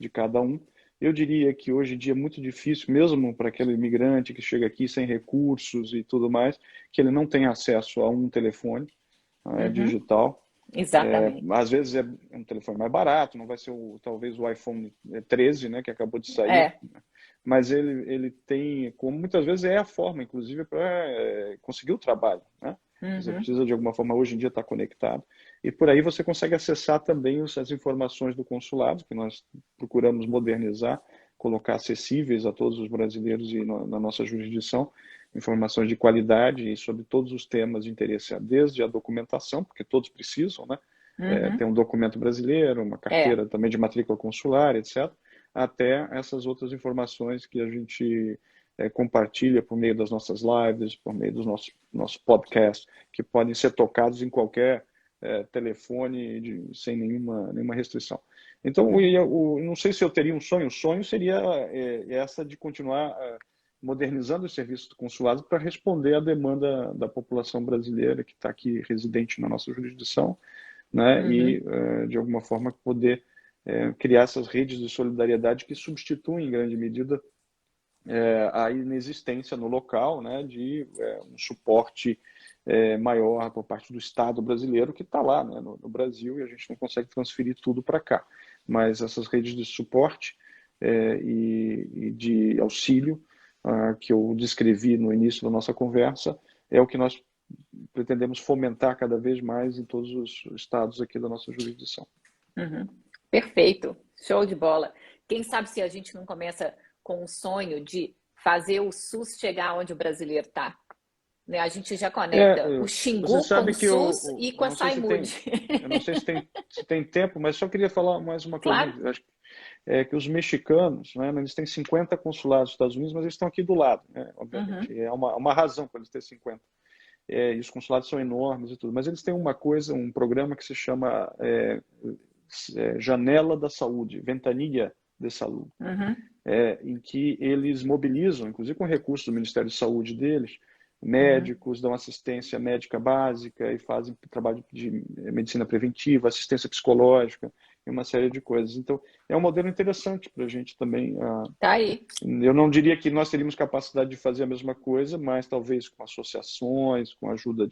de cada um. Eu diria que hoje em dia é muito difícil, mesmo para aquele imigrante que chega aqui sem recursos e tudo mais, que ele não tem acesso a um telefone digital. Exatamente. Às vezes é um telefone mais barato, não vai ser talvez o iPhone 13, né, que acabou de sair, mas ele tem, como muitas vezes é a forma, inclusive, para conseguir o trabalho, né? Você precisa de alguma forma hoje em dia estar conectado. E por aí você consegue acessar também as informações do consulado, que nós procuramos modernizar, colocar acessíveis a todos os brasileiros e na nossa jurisdição, informações de qualidade e sobre todos os temas de interesse, desde a documentação, porque todos precisam, né? Ter um documento brasileiro, uma carteira também de matrícula consular, etc., até essas outras informações que a gente compartilha por meio das nossas lives, por meio dos nossos podcasts, que podem ser tocados em qualquer telefone sem nenhuma restrição. Então, eu não sei se eu teria um sonho. O sonho seria essa de continuar modernizando os serviços do consulado para responder à demanda da população brasileira que está aqui residente na nossa jurisdição, né? E, de alguma forma, poder criar essas redes de solidariedade que substituem, em grande medida, a inexistência no local, né, de um suporte maior por parte do Estado brasileiro que está lá, né, no Brasil, e a gente não consegue transferir tudo para cá. Mas essas redes de suporte e de auxílio que eu descrevi no início da nossa conversa é o que nós pretendemos fomentar cada vez mais em todos os estados aqui da nossa jurisdição. Perfeito, show de bola. Quem sabe se a gente não começa com o sonho de fazer o SUS chegar onde o brasileiro está. Né? A gente já conecta o Xingu com o SUS e com a Saúde. Eu não sei se tem tempo, mas só queria falar mais uma coisa. Claro. Acho que os mexicanos, né, eles têm 50 consulados nos Estados Unidos, mas eles estão aqui do lado, né, obviamente. É uma razão para eles terem 50. E os consulados são enormes e tudo. Mas eles têm um programa que se chama Janela da Saúde, Ventanilla de Saúde, em que eles mobilizam, inclusive com recursos do Ministério de Saúde deles, médicos, dão assistência médica básica e fazem trabalho de medicina preventiva, assistência psicológica e uma série de coisas. Então, é um modelo interessante para a gente também. Tá aí. Eu não diria que nós teríamos capacidade de fazer a mesma coisa, mas talvez com associações, com a ajuda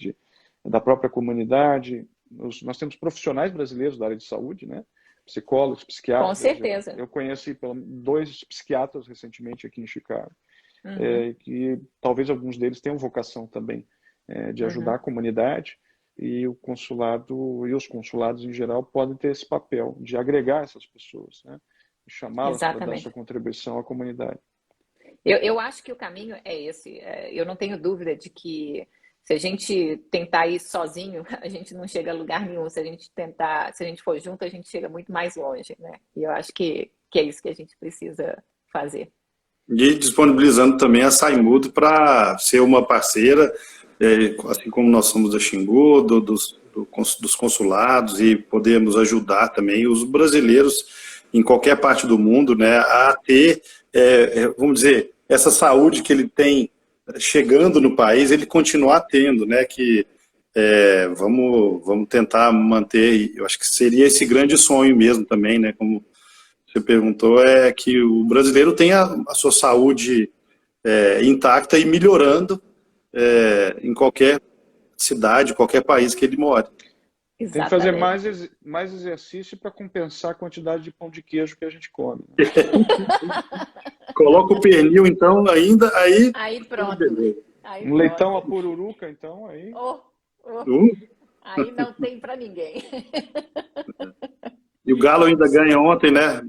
da própria comunidade. Nós temos profissionais brasileiros da área de saúde, né? Psicólogos, psiquiatras. Com certeza. Eu conheci 2 psiquiatras recentemente aqui em Chicago, que talvez alguns deles tenham vocação também de ajudar a comunidade, e o consulado e os consulados em geral podem ter esse papel de agregar essas pessoas, né? Chamá-las para dar sua contribuição à comunidade. Eu acho que o caminho é esse. Eu não tenho dúvida de que se a gente tentar ir sozinho, a gente não chega a lugar nenhum. Se a gente for junto, a gente chega muito mais longe, né? E eu acho que é isso que a gente precisa fazer. E disponibilizando também a Saimudo para ser uma parceira, assim como nós somos da Xingu, dos consulados, e podemos ajudar também os brasileiros em qualquer parte do mundo, né, a ter, vamos dizer, essa saúde que ele tem chegando no país, ele continuar tendo, né, que vamos tentar manter, eu acho que seria esse grande sonho mesmo também, né, como você perguntou, é que o brasileiro tem a sua saúde intacta e melhorando em qualquer cidade, qualquer país que ele more. Tem que fazer mais exercício para compensar a quantidade de pão de queijo que a gente come. Coloca o pernil, então, ainda, Aí pronto. Aí um leitão a pururuca, então, aí... Aí não tem para ninguém. E o Galo ainda ganha ontem, né?